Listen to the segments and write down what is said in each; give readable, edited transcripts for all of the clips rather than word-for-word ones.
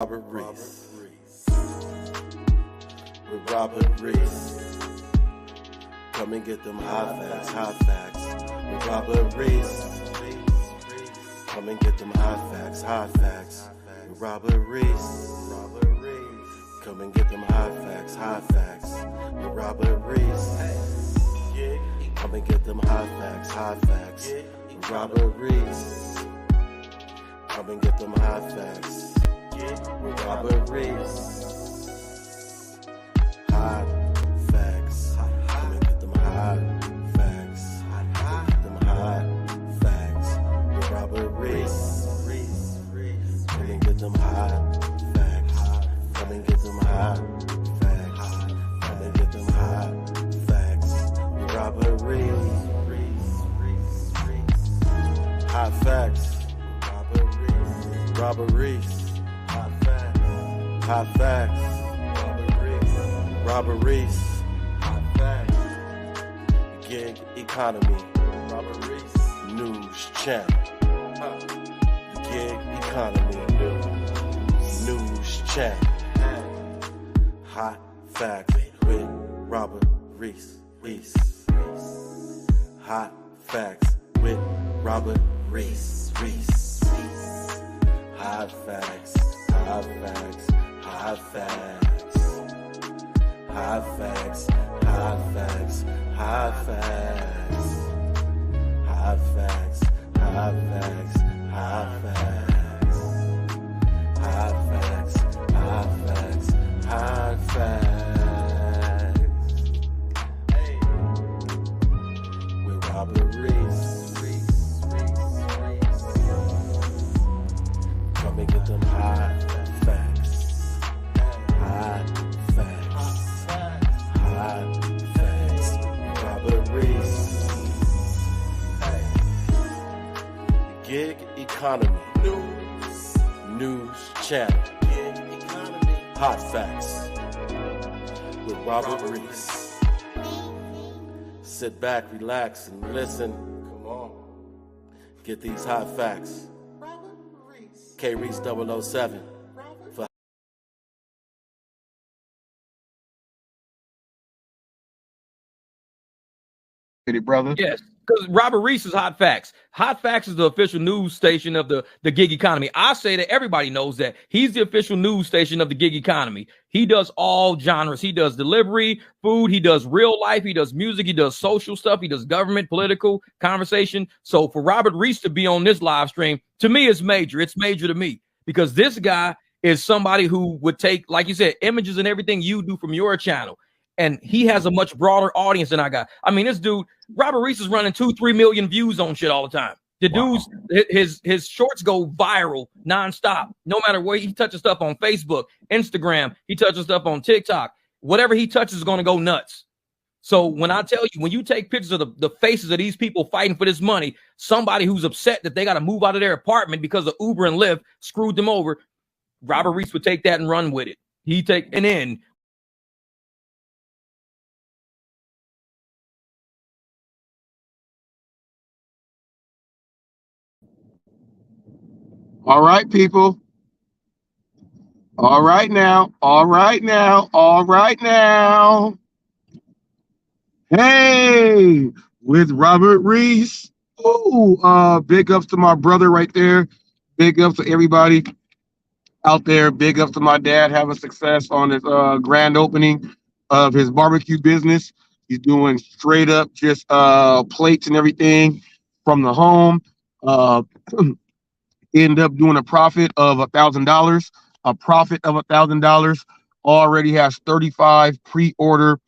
Robert Reese. With Robert Reese. Come and get them hot facts. With Robert Reese. Come and get them hot facts. With Robert Reese. Come and get them hot facts. With Robert Reese. Come and get them hot facts. With Robert Reese. Come and get them hot facts. With Robert Reese. Hot facts. Come and get them hot facts. Get them hot facts. With Robert Reese. Come and get them hot facts. Come and get them hot facts. Come and get them hot facts. With Robert Reese. Hot facts. Robert Reese. Hot facts. Robert Reese. Hot facts. Gig economy. Robert Reese. News channel. Gig economy. News channel. Hot facts with Robert Reese. Hot facts with Robert Reese. Hot facts. Hot facts. Hot facts. Hot facts. Hot facts. Hot facts. Hot facts. Hot facts. Hot facts. Hot facts. Hot facts. Hot facts. Hey. With Robert Reese. Come and get them hot facts. Hot facts. Hot facts. Robert Reese. Gig economy. News channel. Hot facts. With Robert Reese. Sit back, relax, and listen. Come on. Get these hot facts. K Reese 007 for brother. Yes, because Robert Reese is Hot Facts. Hot Facts is the official news station of the gig economy. I say that everybody knows that he's the official news station of the gig economy. He does all genres. He does delivery, food. He does real life. He does music. He does social stuff. He does government, political, conversation. So for Robert Reese to be on this live stream, to me, it's major. It's major to me because this guy is somebody who would take, like you said, images and everything you do from your channel. And he has a much broader audience than I got. I mean, this dude, Robert Reese, is running 2-3 million views on shit all the time. The dude's his shorts go viral nonstop. No matter where he touches stuff on Facebook, Instagram, he touches stuff on TikTok. Whatever he touches is going to go nuts. So when I tell you, when you take pictures of the faces of these people fighting for this money, somebody who's upset that they got to move out of their apartment because of Uber and Lyft screwed them over, Robert Reese would take that and run with it. And then All right, people. All right now. Hey, with Robert Reese. Ooh, big ups to my brother right there. Big ups to everybody out there. Big ups to my dad having success on his grand opening of his barbecue business. He's doing straight up just plates and everything from the home. End up doing a profit of $1,000. A profit of $1,000. Already has 35 pre-order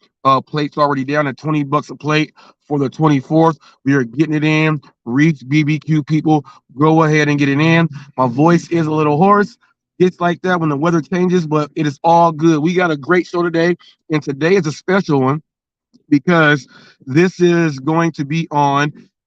plates already down at $20 a plate for the 24th. We are getting it in. Reach BBQ people, go ahead and get it in. My voice is a little hoarse. It's like that when the weather changes, but it is all good. We got a great show today, and today is a special one because this is going to be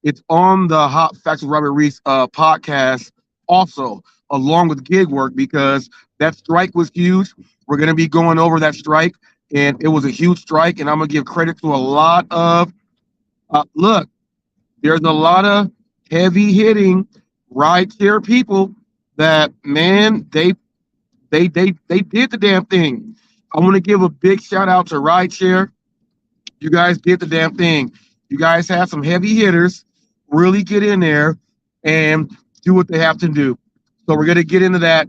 it's on the Hot Facts with Robert Reese podcast also, along with gig work, because that strike was huge. We're going to be going over that strike, and it was a huge strike, and I'm going to give credit to a lot of look, there's a lot of heavy hitting rideshare people that, man, they They did the damn thing. I want to give a big shout out to Rideshare. You guys did the damn thing. You guys had some heavy hitters really get in there and do what they have to do. So we're gonna get into that.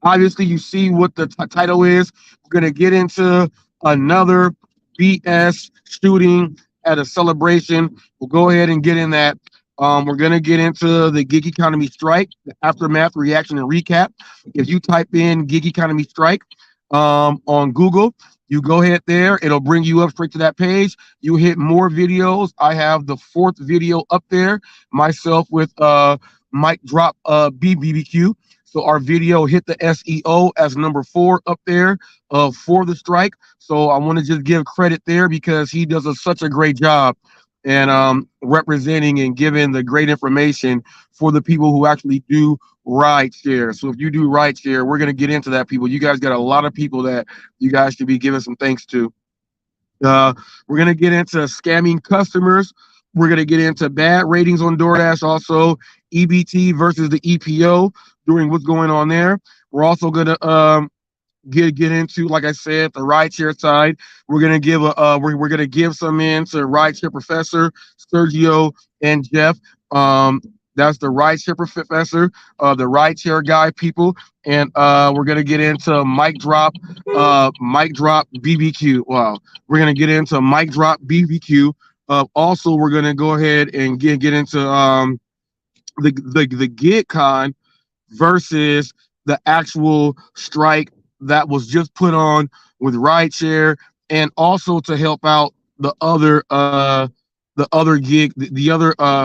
Obviously, you see what the title is. We're going to get into another BS shooting at a celebration. We'll go ahead and get in that. We're going to get into the gig economy strike, the aftermath, reaction, and recap. If you type in gig economy strike on Google, you go ahead there. It'll bring you up straight to that page. You hit more videos. I have the 4th video up there, myself with Mic Drop BBQ. So our video hit the SEO as number 4 up there for the strike. So I want to just give credit there because he does such a great job and representing and giving the great information for the people who actually do ride share. So if you do ride share, we're going to get into that, people. You guys got a lot of people that you guys should be giving some thanks to. We're going to get into scamming customers. We're going to get into bad ratings on DoorDash, also EBT versus the EPO during what's going on there. We're also going to get into, like I said, the rideshare side. We're going to give we're going to give some in to rideshare professor Sergio and Jeff. That's the rideshare professor, the rideshare guy, people, and we're going to get into Mic Drop BBQ. Wow, we're going to get into Mic Drop BBQ. Also, we're going to go ahead and get into the gig con versus the actual strike that was just put on with rideshare, and also to help out the other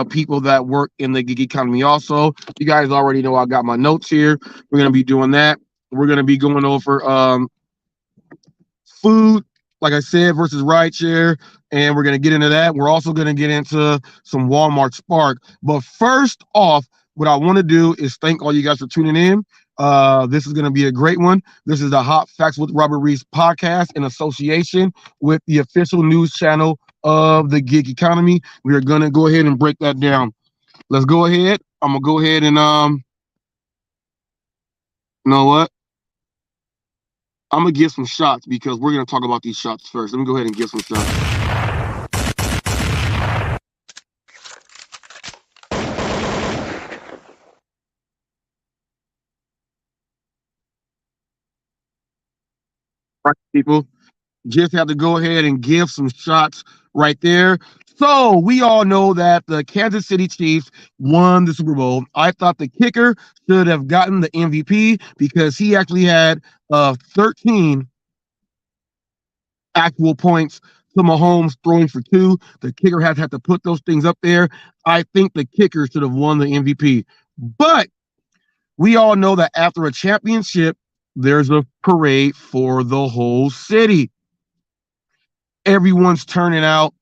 people that work in the gig economy. Also, you guys already know I got my notes here. We're gonna be doing that. We're gonna be going over food, like I said, versus rideshare, and we're gonna get into that. We're also gonna get into some Walmart Spark. But first off, what I want to do is thank all you guys for tuning in. This is going to be a great one. This is the Hot Facts with Robert Reese podcast in association with the official news channel of the gig economy. We are going to go ahead and break that down. Let's go ahead. I'm going to go ahead and, you know what? I'm going to give some shots because we're going to talk about these shots first. Let me go ahead and give some shots. Right, people, just have to go ahead and give some shots right there. So we all know that the Kansas City Chiefs won the Super Bowl. I thought the kicker should have gotten the MVP because he actually had 13 actual points to Mahomes throwing for 2. The kicker has had to put those things up there. I think the kicker should have won the MVP. But we all know that after a championship, there's a parade for the whole city. Everyone's turning out.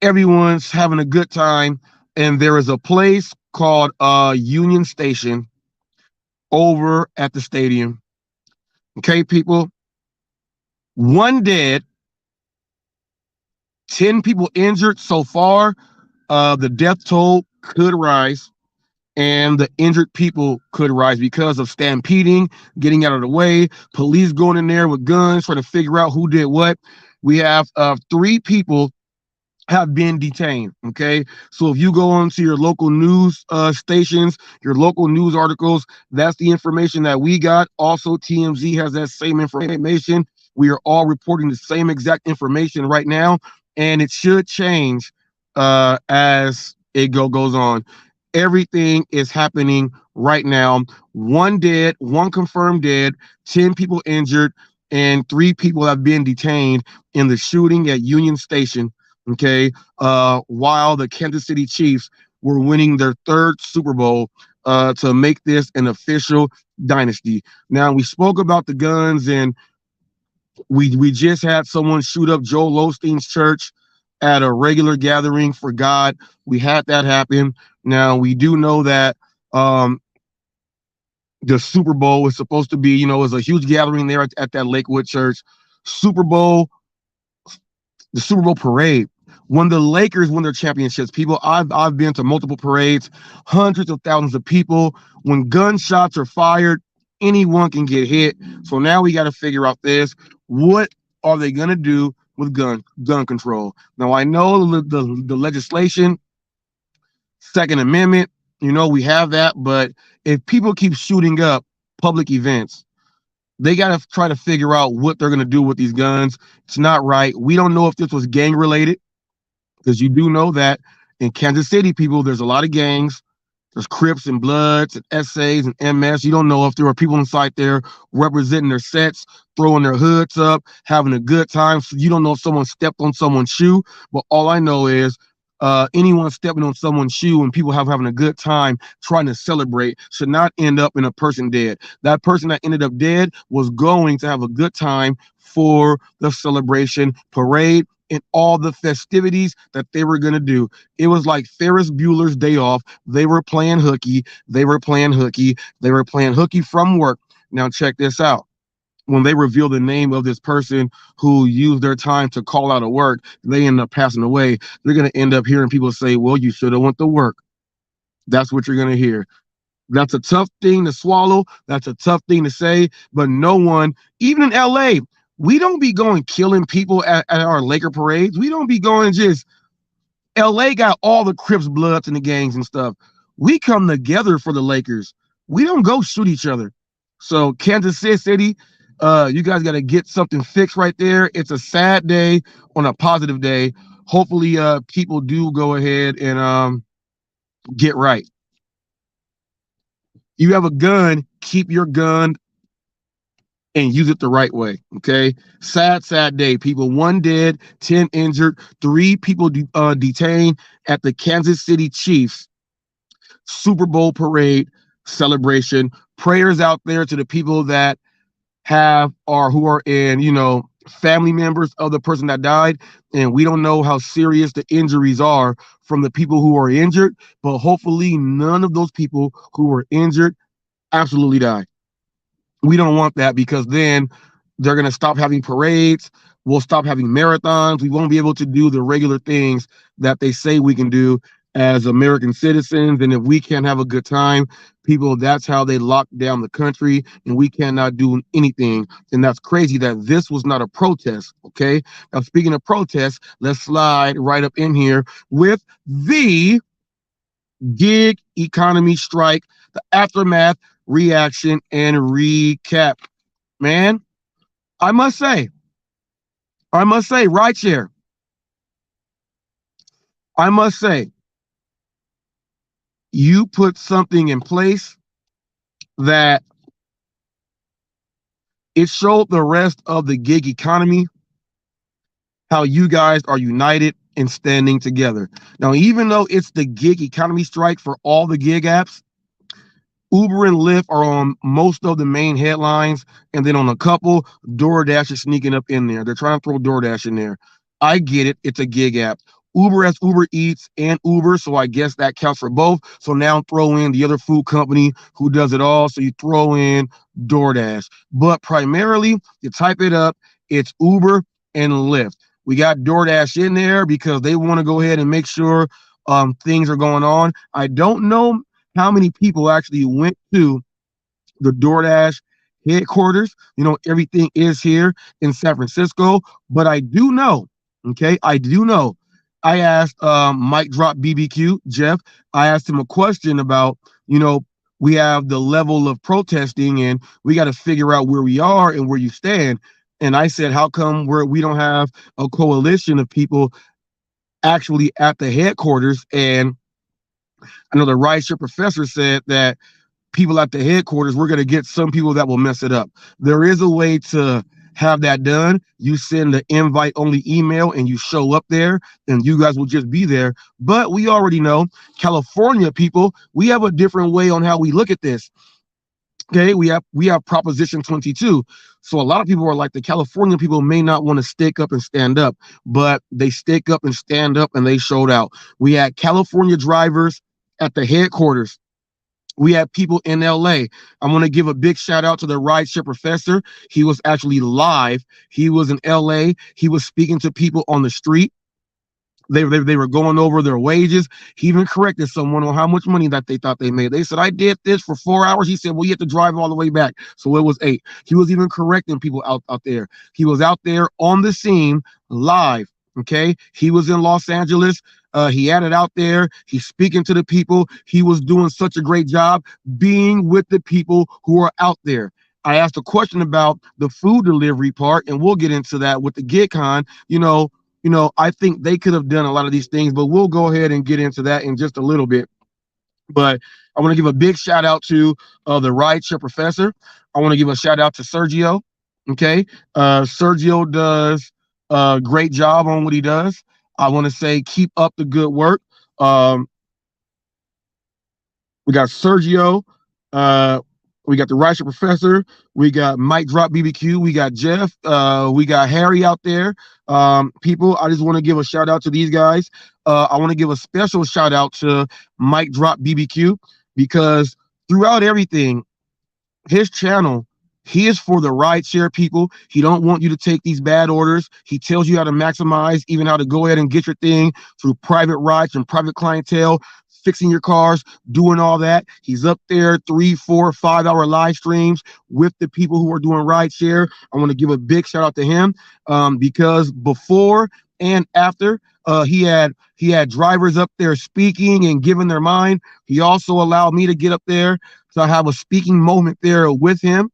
Everyone's having a good time. And there is a place called Union Station over at the stadium. Okay, people? 1 dead, 10 people injured so far. The death toll could rise. And the injured people could rise because of stampeding, getting out of the way, police going in there with guns, trying to figure out who did what. We have 3 people have been detained, okay? So if you go onto your local news stations, your local news articles, that's the information that we got. Also, TMZ has that same information. We are all reporting the same exact information right now, and it should change as it goes on. Everything is happening right now. 1 dead, 1 confirmed dead, 10 people injured, and 3 people have been detained in the shooting at Union Station, okay, while the Kansas City Chiefs were winning their 3rd Super Bowl to make this an official dynasty. Now, we spoke about the guns, and we just had someone shoot up Joel Osteen's church at a regular gathering for God. We had that happen. Now, we do know that the Super Bowl was supposed to be, was a huge gathering there at that Lakewood church. The Super Bowl parade. When the Lakers win their championships, people, I've been to multiple parades, hundreds of thousands of people. When gunshots are fired anyone can get hit. So now we got to figure out this. What are they going to do with gun control? Now, I know the legislation, Second Amendment, we have that. But if people keep shooting up public events, they got to try to figure out what they're going to do with these guns. It's not right. We don't know if this was gang related, because you do know that in Kansas City, people, there's a lot of gangs. There's Crips and Bloods and SAs and MS. You don't know if there are people inside there representing their sets, throwing their hoods up, having a good time. So you don't know if someone stepped on someone's shoe. But all I know is anyone stepping on someone's shoe and people having a good time trying to celebrate should not end up in a person dead. That person that ended up dead was going to have a good time for the celebration parade and all the festivities that they were going to do. It was like Ferris Bueller's Day Off. They were playing hooky. They were playing hooky from work. Now check this out. When they reveal the name of this person who used their time to call out of work, they end up passing away. They're going to end up hearing people say, well, you should have went to work. That's what you're going to hear. That's a tough thing to swallow. That's a tough thing to say. But no one, even in LA, we don't be going killing people at our Laker parades. We don't be going just, LA got all the Crips, Bloods, and the gangs and stuff. We come together for the Lakers. We don't go shoot each other. So Kansas City, you guys got to get something fixed right there. It's a sad day on a positive day. Hopefully people do go ahead and get right. You have a gun, keep your gun and use it the right way, okay? Sad day, people. 1 dead, 10 injured, 3 people detained at the Kansas City Chiefs Super Bowl parade celebration. Prayers out there to the people that have or who are in, family members of the person that died. And we don't know how serious the injuries are from the people who are injured, but hopefully none of those people who were injured absolutely die. We don't want that, because then they're going to stop having parades. We'll stop having marathons. We won't be able to do the regular things that they say we can do as American citizens. And if we can't have a good time, people, that's how they lock down the country, and we cannot do anything. And that's crazy that this was not a protest, okay? Now, speaking of protests, let's slide right up in here with the gig economy strike, the aftermath, reaction, and recap. Man, I must say, rideshare. I must say, you put something in place that it showed the rest of the gig economy how you guys are united and standing together. Now, even though it's the gig economy strike for all the gig apps, Uber and Lyft are on most of the main headlines, and then on a couple, DoorDash is sneaking up in there. They're trying to throw DoorDash in there. I get it. It's a gig app. Uber has Uber Eats and Uber, so I guess that counts for both. So now throw in the other food company who does it all, so you throw in DoorDash. But primarily, you type it up, it's Uber and Lyft. We got DoorDash in there because they want to go ahead and make sure things are going on. I don't know how many people actually went to the DoorDash headquarters. Everything is here in San Francisco, but I do know, okay, I asked Mike Drop BBQ, Jeff, I asked him a question about, we have the level of protesting and we got to figure out where we are and where you stand. And I said, how come we don't have a coalition of people actually at the headquarters? And I know the rideshare professor said that people at the headquarters, we're going to get some people that will mess it up. There is a way to have that done. You send the invite only email and you show up there and you guys will just be there. But we already know California people, we have a different way on how we look at this. Okay, we have Proposition 22. So a lot of people are like, the California people may not want to stick up and stand up, but they stick up and stand up and they showed out. We had California drivers at the headquarters. We had people in LA. I want to give a big shout out to the rideshare professor. He was actually live. He was in LA. He was speaking to people on the street. They were going over their wages. He even corrected someone on how much money that they thought they made. They said, I did this for 4 hours. He said, well, you have to drive all the way back. So it was 8. He was even correcting people out there. He was out there on the scene live. Okay. He was in Los Angeles. He had it out there. He's speaking to the people. He was doing such a great job being with the people who are out there. I asked a question about the food delivery part, and we'll get into that with the GigCon. I think they could have done a lot of these things, but we'll go ahead and get into that in just a little bit. But I want to give a big shout out to the rideshare professor. I want to give a shout out to Sergio. Okay. Sergio does a great job on what he does. I want to say keep up the good work. We got Sergio. We got the rideshare professor. We got Mike Drop BBQ. We got Jeff. We got Harry out there. People, I just want to give a shout out to these guys. I want to give a special shout out to Mike Drop BBQ because throughout everything, his channel, he is for the rideshare people. He don't want you to take these bad orders. He tells you how to maximize, even how to go ahead and get your thing through private rides and private clientele, fixing your cars, doing all that. He's up there 3, 4, 5 hour live streams with the people who are doing rideshare. I want to give a big shout out to him because before and after he had drivers up there speaking and giving their mind. He also allowed me to get up there to have a speaking moment there with him.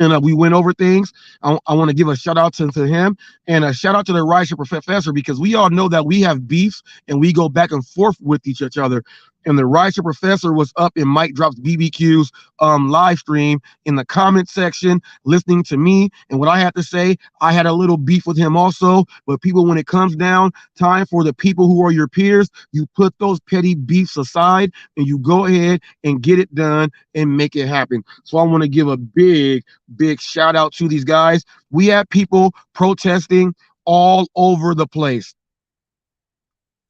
And we went over things. I want to give a shout out to him and a shout out to the rideshare professor because we all know that we have beefs and we go back and forth with each other. And the rideshare professor was up in Mike Drops BBQ's live stream in the comment section, listening to me and what I had to say. I had a little beef with him also. But people, when it comes down time for the people who are your peers, you put those petty beefs aside and you go ahead and get it done and make it happen. So I want to give a big shout out to these guys. We had people protesting all over the place.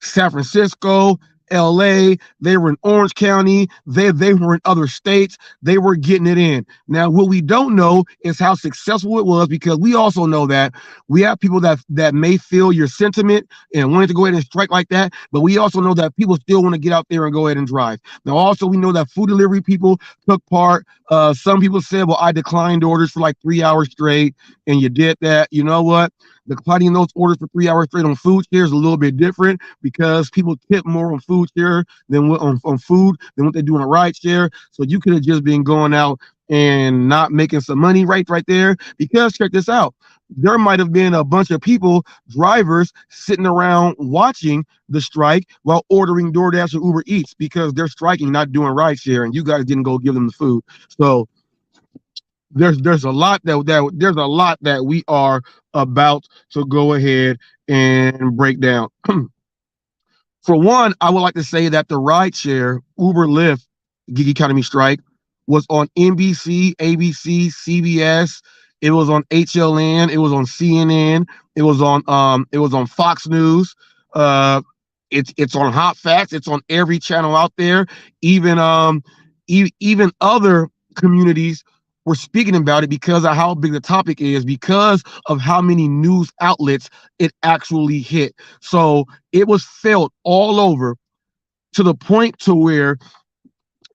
San Francisco, LA, they were in Orange County, they were in other states, they were getting it in. Now, what we don't know is how successful it was because we also know that we have people that may feel your sentiment and wanted to go ahead and strike like that, but we also know that people still want to get out there and go ahead and drive. Now, also, we know that food delivery people took part. Some people said, well, I declined orders for like 3 hours straight, and you did that. You know what? Declining those orders for 3 hours straight on food share is a little bit different because people tip more on food share than on food than what they do on a ride share. So you could have just been going out and not making some money right there because check this out. There might have been a bunch of people, drivers, sitting around watching the strike while ordering DoorDash or Uber Eats because they're striking, not doing ride share, and you guys didn't go give them the food. So there's a lot that we are about to go ahead and break down. For one, I would like to say that the rideshare Uber Lyft gig economy strike was on NBC, ABC, CBS. It was on HLN. It was on CNN. It was on Fox News. It's on HotFacts. It's on every channel out there. Even other communities were speaking about it because of how big the topic is, because of how many news outlets it actually hit. So it was felt all over to the point to where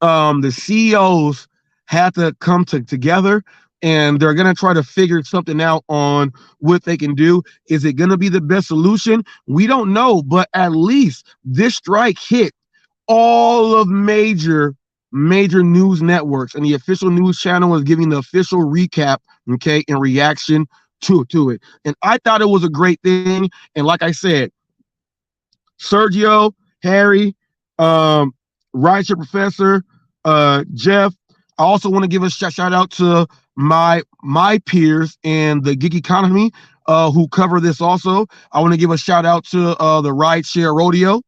the CEOs had to come together and they're going to try to figure something out on what they can do. Is it going to be the best solution? We don't know, but at least this strike hit all of major news networks, and the official news channel was giving the official recap, okay, in reaction to it. And I thought it was a great thing. And like I said, Sergio, Harry, rideshare professor, Jeff. I also want to give a shout out to my peers in the gig economy who cover this also. I want to give a shout out to the rideshare rodeo,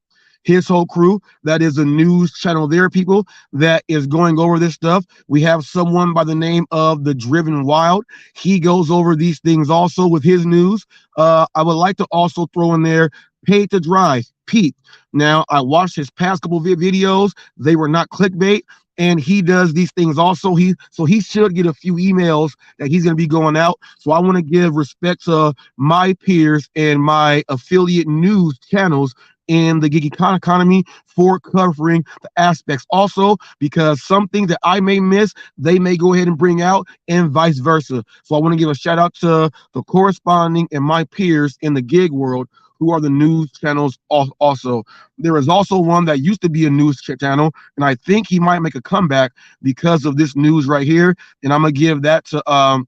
his whole crew. That is a news channel there, people, that is going over this stuff. We have someone by the name of the Driven Wild. He goes over these things also with his news. I would like to also throw in there Paid to Drive, Pete. Now, I watched his past couple videos. They were not clickbait. and he does these things also. He should get a few emails that he's going to be going out. So I want to give respect to my peers and my affiliate news channels in the gig economy for covering the aspects. Also, because some things that I may miss, they may go ahead and bring out, and vice versa. So I want to give a shout out to the corresponding and my peers in the gig world who are the news channels also. There is also one that used to be a news channel, and I think he might make a comeback because of this news right here. And I'm going to give that to a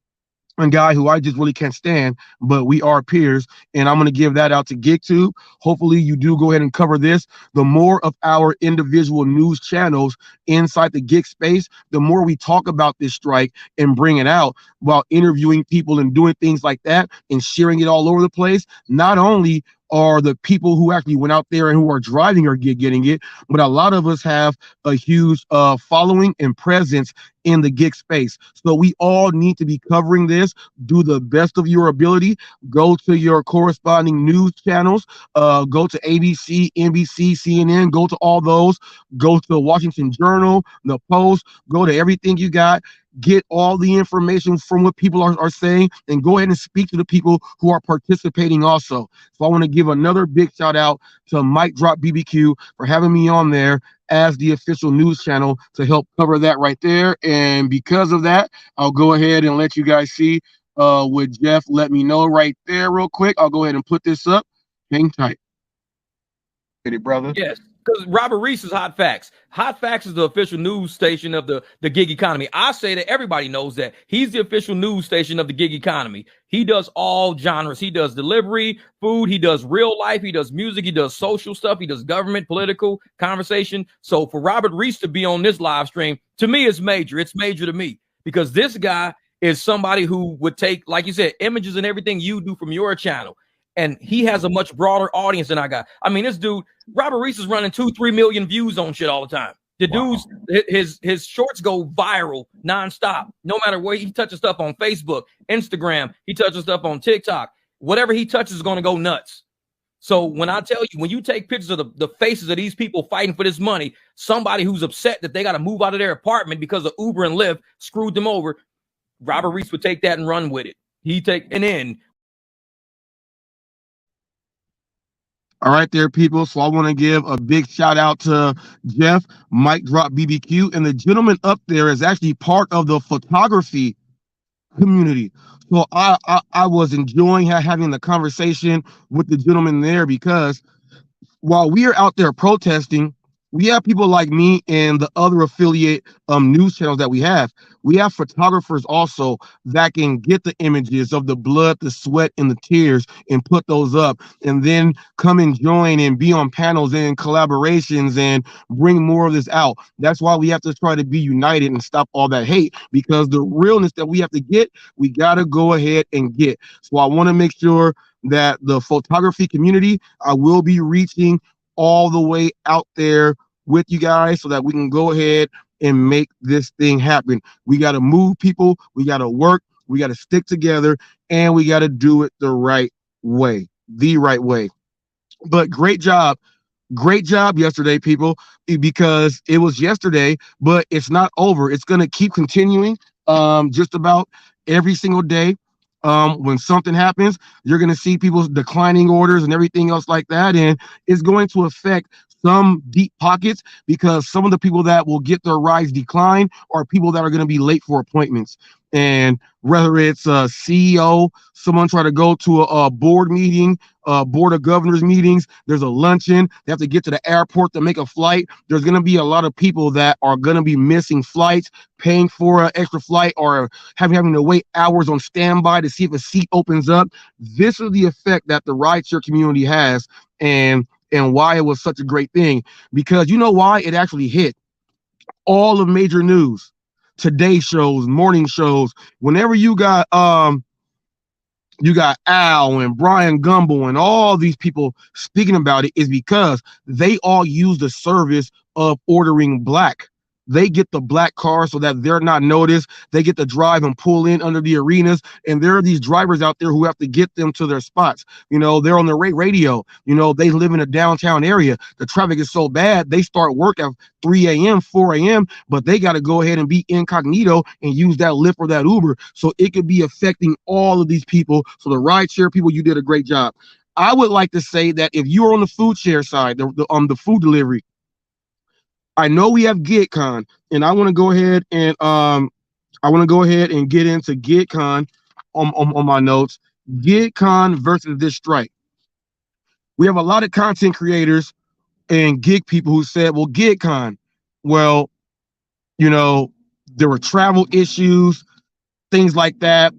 guy who I just really can't stand, but we are peers, and I'm going to give that out to GigTube. Hopefully you do go ahead and cover this. The more of our individual news channels inside the gig space, the more we talk about this strike and bring it out while interviewing people and doing things like that and sharing it all over the place. Not only are the people who actually went out there and who are driving our gig getting it, but a lot of us have a huge following and presence in the gig space. So we all need to be covering this. Do the best of your ability. Go to your corresponding news channels. Go to ABC, NBC, CNN. Go to all those. Go to the Washington Journal, the Post. Go to everything you got. Get all the information from what people are saying, and go ahead and speak to the people who are participating also. So I want to give another big shout out to Mike Drop BBQ for having me on there as the official news channel to help cover that right there. And because of that, I'll go ahead and let you guys see what Jeff let me know right there real quick. I'll go ahead and put this up. Hang tight. Get it, brother? Yes. Because Robert Reese's Hot Facts. Hot Facts is the official news station of the gig economy. I say that everybody knows that he's the official news station of the gig economy. He does all genres. He does delivery, food. He does real life. He does music. He does social stuff. He does government, political conversation. So for Robert Reese to be on this live stream, to me, it's major. It's major to me because this guy is somebody who would take, like you said, images and everything you do from your channel. And he has a much broader audience than I got. I mean, this dude, Robert Reese, is running 2-3 million views on shit all the time. The dude's his shorts go viral nonstop. No matter where he touches stuff on Facebook, Instagram, he touches stuff on TikTok. Whatever he touches is going to go nuts. So when I tell you, when you take pictures of the faces of these people fighting for this money, somebody who's upset that they got to move out of their apartment because of Uber and Lyft screwed them over, Robert Reese would take that and run with it. And then. All right there, people. So I want to give a big shout out to Jeff, Mike Drop BBQ, and the gentleman up there is actually part of the photography community. So I was enjoying having the conversation with the gentleman there because while we are out there protesting, we have people like me and the other affiliate news channels that we have. We have photographers also that can get the images of the blood, the sweat, and the tears and put those up and then come and join and be on panels and collaborations and bring more of this out. That's why we have to try to be united and stop all that hate, because the realness that we have to get, we got to go ahead and get. So I want to make sure that the photography community, I will be reaching all the way out there with you guys so that we can go ahead and make this thing happen. We got to move people. We got to work. We got to stick together, and we got to do it the right way, But great job yesterday, people, because it was yesterday, but it's not over. It's going to keep continuing just about every single day. When something happens, you're going to see people declining orders and everything else like that. And it's going to affect some deep pockets because some of the people that will get their rides declined are people that are going to be late for appointments. And whether it's a CEO, someone try to go to a board meeting, board of governors meetings, there's a luncheon, they have to get to the airport to make a flight. There's going to be a lot of people that are going to be missing flights, paying for an extra flight, or having to wait hours on standby to see if a seat opens up. This is the effect that the rideshare community has, and why it was such a great thing, because you know why it actually hit all of major news, Today shows, morning shows. Whenever you got Al and Brian Gumble and all these people speaking about it, is because they all use the service of ordering black. They get the black car so that they're not noticed. They get to drive and pull in under the arenas. And there are these drivers out there who have to get them to their spots. They're on the radio. They live in a downtown area. The traffic is so bad, they start work at 3 a.m., 4 a.m., but they got to go ahead and be incognito and use that Lyft or that Uber. So it could be affecting all of these people. So the rideshare people, you did a great job. I would like to say that if you are on the food share side, the food delivery, I know we have GigCon, and I want to go ahead and get into GigCon on my notes. GigCon versus this strike. We have a lot of content creators and gig people who said, well, GigCon, well, there were travel issues, things like that,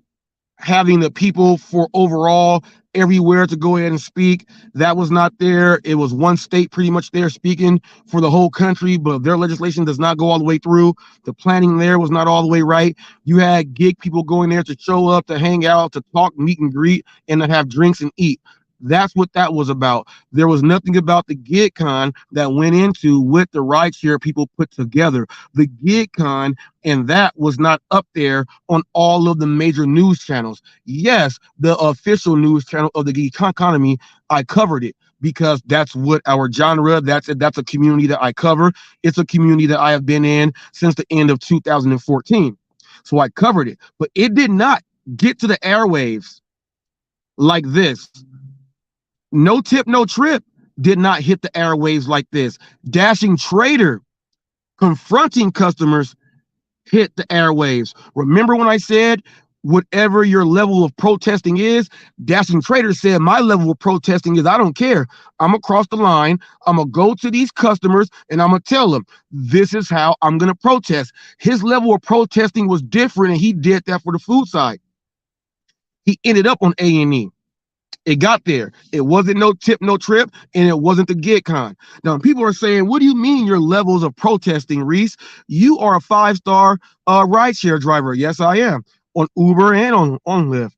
having the people for overall everywhere to go ahead and speak. That was not there. It was one state pretty much there speaking for the whole country, but their legislation does not go all the way through. The planning there was not all the way right. You had gig people going there to show up, to hang out, to talk, meet and greet, and to have drinks and eat. That's what that was about. There was nothing about the GigCon that went into what the rideshare people put together. The GigCon, and that was not up there on all of the major news channels. Yes, the official news channel of the gig economy, I covered it because that's what our genre, that's a community that I cover. It's a community that I have been in since the end of 2014. So I covered it, but it did not get to the airwaves like this. No Tip, No Trip did not hit the airwaves like this. Dashing Trader confronting customers hit the airwaves. Remember when I said, whatever your level of protesting is, Dashing Trader said, my level of protesting is, I don't care. I'm gonna cross the line. I'm gonna go to these customers and I'm gonna tell them, this is how I'm gonna protest. His level of protesting was different, and he did that for the food side. He ended up on A&E. It got there. It wasn't No Tip, No Trip, and it wasn't the GigCon. Now, people are saying, what do you mean your levels of protesting, Reese? You are a 5-star rideshare driver. Yes, I am. On Uber and on Lyft.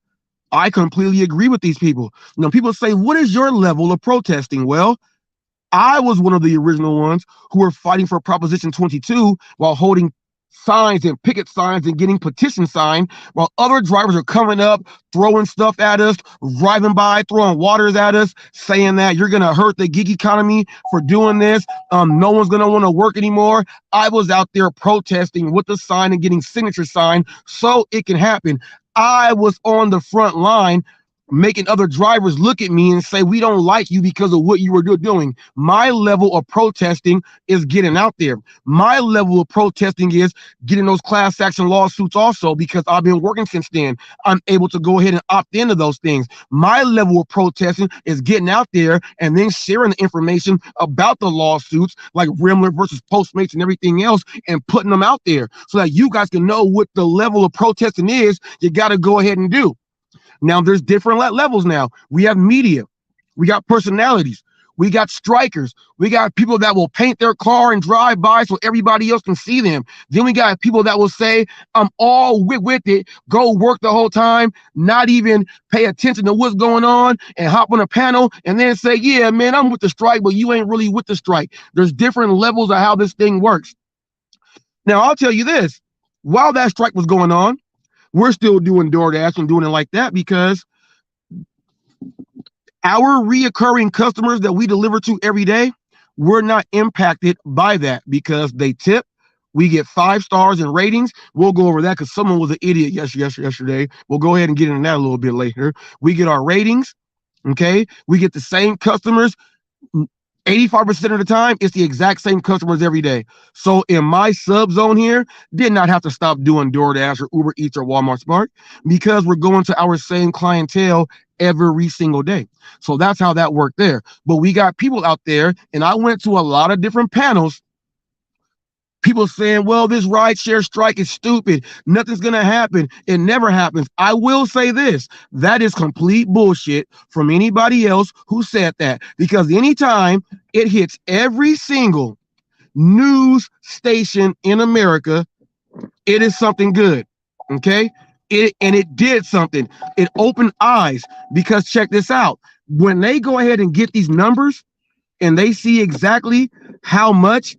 I completely agree with these people. Now, people say, what is your level of protesting? Well, I was one of the original ones who were fighting for Proposition 22 while holding signs and picket signs and getting petitions signed, while other drivers are coming up, throwing stuff at us, driving by, throwing waters at us, saying that you're going to hurt the gig economy for doing this. No one's going to want to work anymore. I was out there protesting with the sign and getting signatures signed so it can happen. I was on the front line making other drivers look at me and say, we don't like you because of what you were doing. My level of protesting is getting out there. My level of protesting is getting those class action lawsuits also, because I've been working since then. I'm able to go ahead and opt into those things. My level of protesting is getting out there and then sharing the information about the lawsuits like Rimler versus Postmates and everything else, and putting them out there so that you guys can know what the level of protesting is you got to go ahead and do. Now, there's different levels now. We have media. We got personalities. We got strikers. We got people that will paint their car and drive by so everybody else can see them. Then we got people that will say, I'm all with it, go work the whole time, not even pay attention to what's going on, and hop on a panel and then say, yeah, man, I'm with the strike, but you ain't really with the strike. There's different levels of how this thing works. Now, I'll tell you this. While that strike was going on, we're still doing DoorDash and doing it like that because our reoccurring customers that we deliver to every day, we're not impacted by that because they tip. We get 5 stars in ratings. We'll go over that because someone was an idiot yesterday. We'll go ahead and get into that a little bit later. We get our ratings, okay? We get the same customers. 85% of the time, it's the exact same customers every day. So in my sub zone here, did not have to stop doing DoorDash or Uber Eats or Walmart Smart because we're going to our same clientele every single day. So that's how that worked there. But we got people out there, and I went to a lot of different panels. People saying, well, this rideshare strike is stupid. Nothing's going to happen. It never happens. I will say this. That is complete bullshit from anybody else who said that. Because anytime it hits every single news station in America, it is something good. Okay? It did something. It opened eyes. Because check this out. When they go ahead and get these numbers and they see exactly how much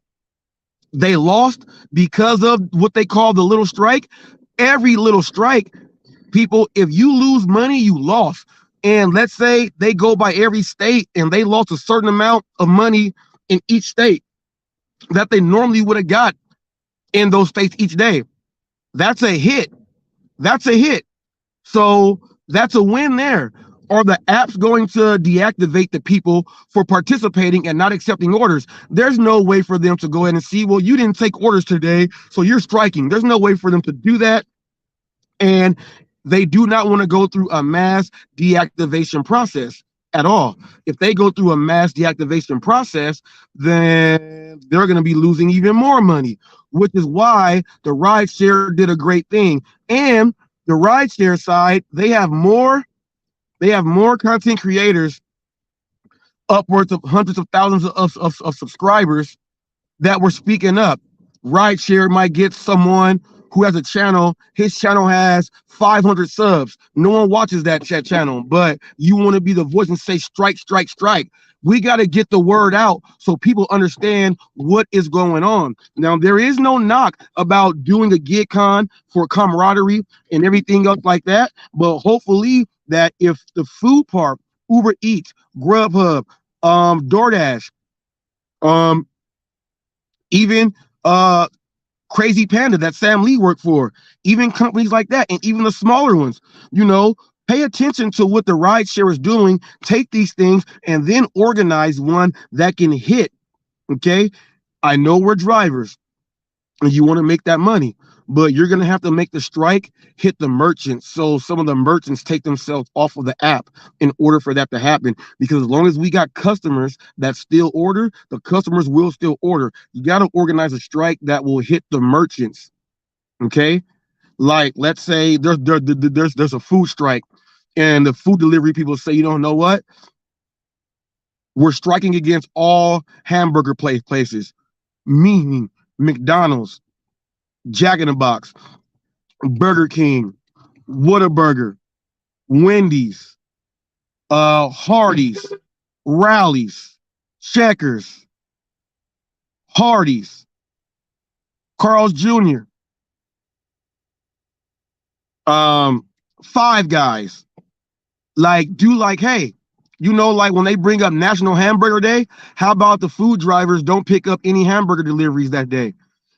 They lost because of what they call the little strike. Every little strike, people, if you lose money, you lost. And let's say they go by every state and they lost a certain amount of money in each state that they normally would have got in those states each day. That's a hit. That's a hit. So that's a win there. Are the apps going to deactivate the people for participating and not accepting orders? There's no way for them to go ahead and see, well, you didn't take orders today, so you're striking. There's no way for them to do that. And they do not want to go through a mass deactivation process at all. If they go through a mass deactivation process, then they're going to be losing even more money, which is why the rideshare did a great thing. And the rideshare side, they have more content creators, upwards of hundreds of thousands of subscribers that were speaking up. Rideshare might get someone who has a channel. His channel has 500 subs. No one watches that channel, but you want to be the voice and say strike, strike, strike. We got to get the word out so people understand what is going on. Now, there is no knock about doing a gig con for camaraderie and everything else like that, but hopefully that if the food park, Uber Eats, Grubhub, DoorDash, even Crazy Panda that Sam Lee worked for, even companies like that, and even the smaller ones, pay attention to what the rideshare is doing, take these things, and then organize one that can hit. Okay, I know we're drivers, and you want to make that money, but you're going to have to make the strike hit the merchants. So some of the merchants take themselves off of the app in order for that to happen. Because as long as we got customers that still order, the customers will still order. You got to organize a strike that will hit the merchants. Okay, like let's say there's a food strike, and the food delivery people say, you don't know what? We're striking against all hamburger places, meaning McDonald's, Jack in the Box, Burger King, Whataburger, Wendy's, Hardee's, Rally's, Checkers, Hardee's, Carl's Jr., Five Guys. Like, hey, like when they bring up National Hamburger Day, how about the food drivers don't pick up any hamburger deliveries that day?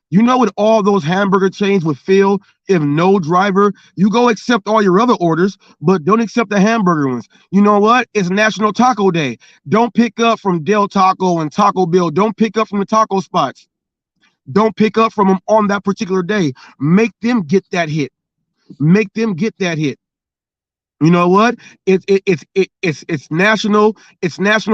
What all those hamburger chains would feel if no driver, you go accept all your other orders, but don't accept the hamburger ones. You know what? It's National Taco Day. Don't pick up from Del Taco and Taco Bell. Don't pick up from the taco spots. Don't pick up from them on that particular day. Make them get that hit. Make them get that hit. You know what? It's National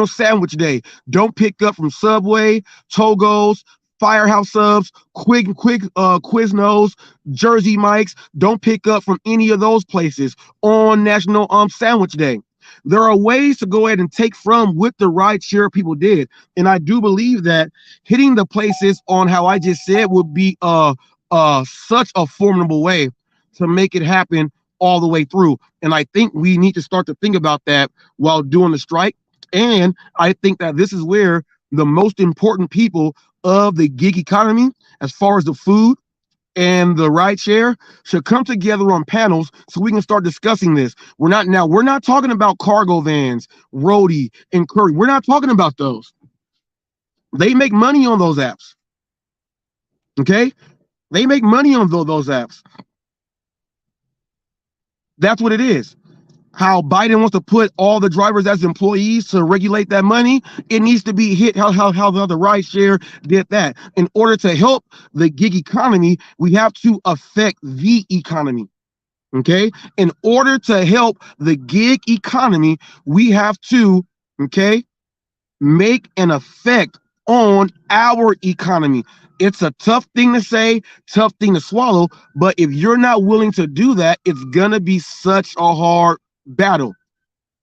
Sandwich Day. Don't pick up from Subway, Togo's, Firehouse Subs, Quiznos, Jersey Mike's. Don't pick up from any of those places on National Sandwich Day. There are ways to go ahead and take from what the rideshare people did, and I do believe that hitting the places on how I just said would be such a formidable way to make it happen all the way through. And I think we need to start to think about that while doing the strike. And I think that this is where the most important people of the gig economy, as far as the food and the rideshare, should come together on panels so we can start discussing this. We're not talking about cargo vans, Roadie, and Curry. We're not talking about those. They make money on those apps. Okay? They make money on those apps. That's what it is. How Biden wants to put all the drivers as employees to regulate that money, it needs to be hit how the other rideshare did that. In order to help the gig economy, we have to affect the economy. Okay? In order to help the gig economy, we have to, make an effect on our economy. It's a tough thing to say, tough thing to swallow, but if you're not willing to do that, it's gonna be such a hard battle.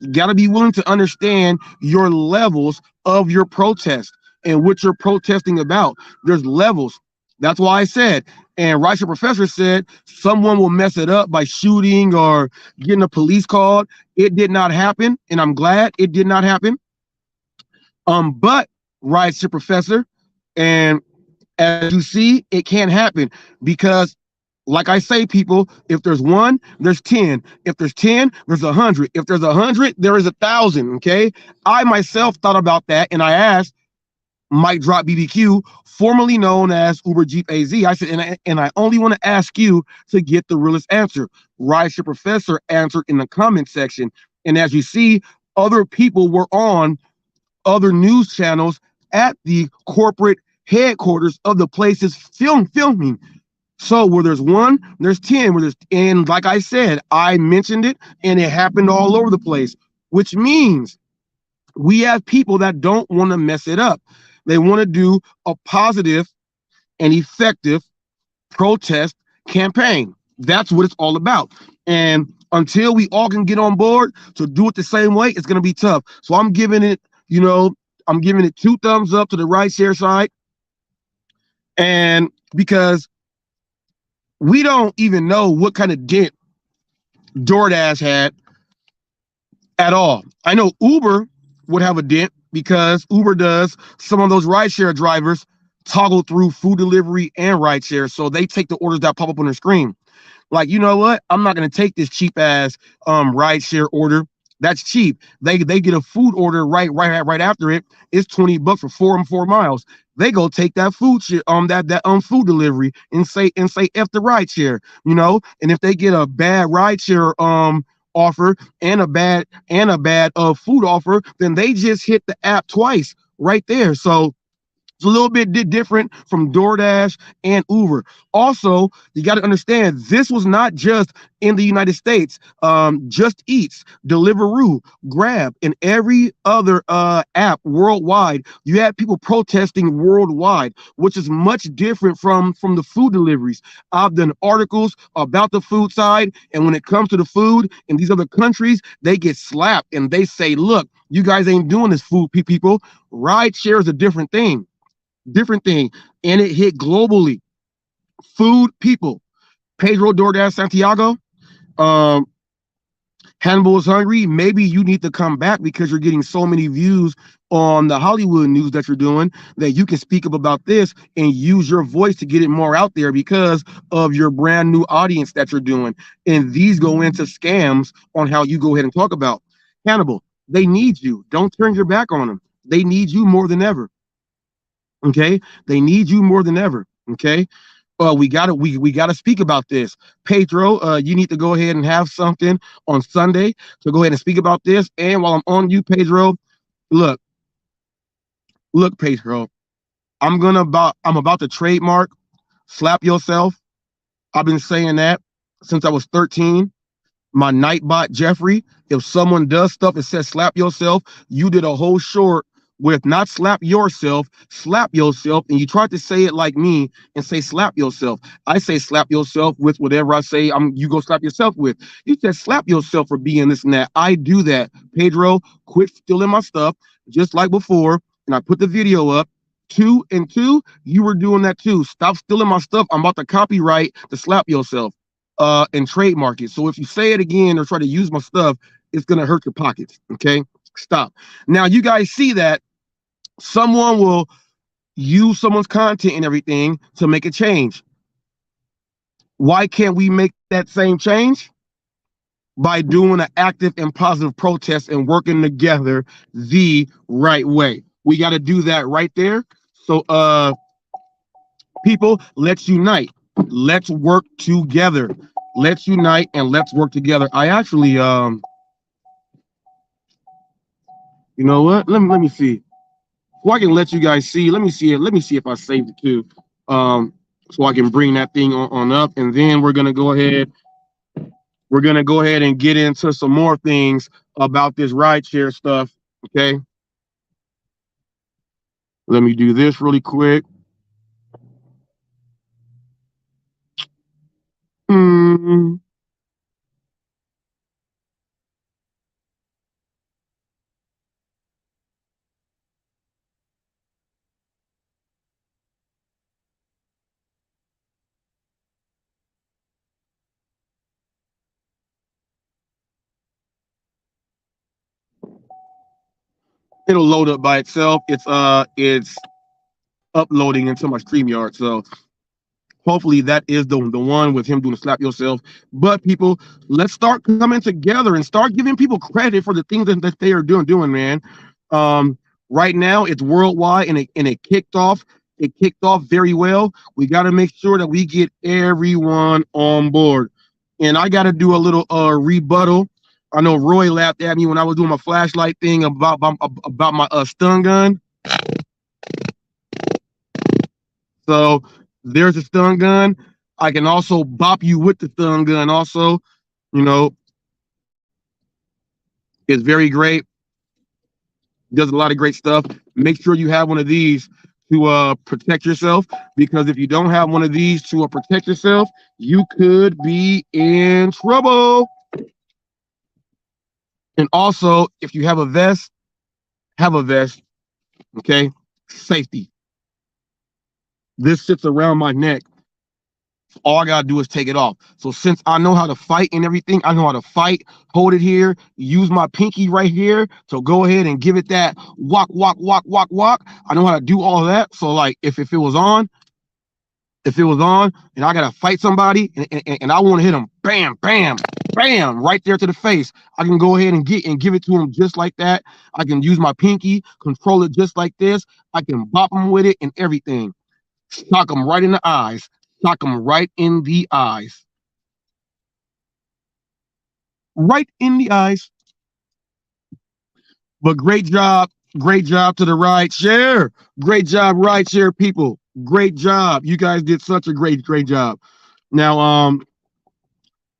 You got to be willing to understand your levels of your protest and what you're protesting about. There's levels. That's why I said, and Rideshare Professor said, someone will mess it up by shooting or getting a police called. It did not happen, and I'm glad it did not happen. But Rideshare Professor and As you see, it can't happen because, like I say, people, if there's one, there's 10. If there's 10, there's 100. If there's 100, there is 1,000. Okay. I myself thought about that and I asked Mike Drop BBQ, formerly known as Uber Jeep AZ. I said, and I only want to ask you to get the realest answer. Rideshare Professor answered in the comment section. And as you see, other people were on other news channels at the corporate headquarters of the places filming. So where there's one, there's 10. And like I said, I mentioned it and it happened all over the place, which means we have people that don't want to mess it up. They want to do a positive and effective protest campaign. That's what it's all about. And until we all can get on board to do it the same way, it's going to be tough. So I'm giving it, I'm giving it 2 thumbs up to the rideshare side. And because we don't even know what kind of dent DoorDash had at all. I know Uber would have a dent because Uber does some of those rideshare drivers toggle through food delivery and rideshare. So they take the orders that pop up on their screen. Like, you know what? I'm not going to take this cheap ass rideshare order. That's cheap. They get a food order right after it. It's $20 for 4 miles. They go take that food shit that food delivery and say F the rideshare, And if they get a bad rideshare offer and a bad food offer, then they just hit the app twice right there. So it's a little bit different from DoorDash and Uber. Also, you got to understand, this was not just in the United States. Just Eats, Deliveroo, Grab, and every other app worldwide. You have people protesting worldwide, which is much different from the food deliveries. I've done articles about the food side, and when it comes to the food in these other countries, they get slapped and they say, look, you guys ain't doing this, food people. Rideshare is a different thing. And it hit globally. Food people, Pedro, DoorDash, Santiago, Hannibal is hungry. Maybe you need to come back because you're getting so many views on the Hollywood news that you're doing that you can speak up about this and use your voice to get it more out there because of your brand new audience that you're doing. And these go into scams on how you go ahead and talk about. Hannibal, they need you. Don't turn your back on them. They need you more than ever. Okay, they need you more than ever. Okay, we gotta speak about this. Pedro, you need to go ahead and have something on Sunday to go ahead and speak about this. And while I'm on you, Pedro, look, Pedro, I'm about to trademark slap yourself. I've been saying that since I was 13. My Nightbot Jeffrey, if someone does stuff and says slap yourself, you did a whole short with not slap yourself, and you tried to say it like me and say slap yourself. I say slap yourself with whatever I say you go slap yourself with. You said slap yourself for being this and that. I do that. Pedro, quit stealing my stuff just like before, and I put the video up. 2 and 2, you were doing that too. Stop stealing my stuff. I'm about to copyright to slap yourself and trademark it. So if you say it again or try to use my stuff, it's gonna hurt your pockets. Okay, stop. Now you guys see that someone will use someone's content and everything to make a change. Why can't we make that same change? By doing an active and positive protest and working together the right way. We got to do that right there. So people, let's unite. Let's work together. Let's unite and let's work together. I actually you know what? Let me see. So I can let you guys see. Let me see it. Let me see if I saved it too. So I can bring that thing on up, and then we're gonna go ahead. We're gonna go ahead and get into some more things about this rideshare stuff. Okay. Let me do this really quick. It'll load up by itself. It's uploading into my StreamYard. So hopefully that is the one with him doing the slap yourself. But people, let's start coming together and start giving people credit for the things that they are doing, man. Right now it's worldwide and it kicked off. It kicked off very well. We got to make sure that we get everyone on board. And I got to do a little rebuttal. I know Roy laughed at me when I was doing my flashlight thing about my stun gun. So there's a stun gun. I can also bop you with the stun gun also. You know, it's very great. Does a lot of great stuff. Make sure you have one of these to protect yourself, because if you don't have one of these to protect yourself, you could be in trouble. And also, if you have a vest, have a vest. Okay, safety. This sits around my neck. All I gotta do is take it off. So since I know how to fight and everything, I know how to fight, hold it here, use my pinky right here. So go ahead and give it that walk. I know how to do all of that. So like if it was on and I gotta fight somebody and I want to hit them, bam, right there to the face, I can go ahead and give it to them just like that. I can use my pinky, control it just like this. I can bop them with it and everything. Shock them right in the eyes. Knock them right in the eyes. Right in the eyes. But great job to the ride share. Great job, ride share people. Great job. You guys did such a great job. Now,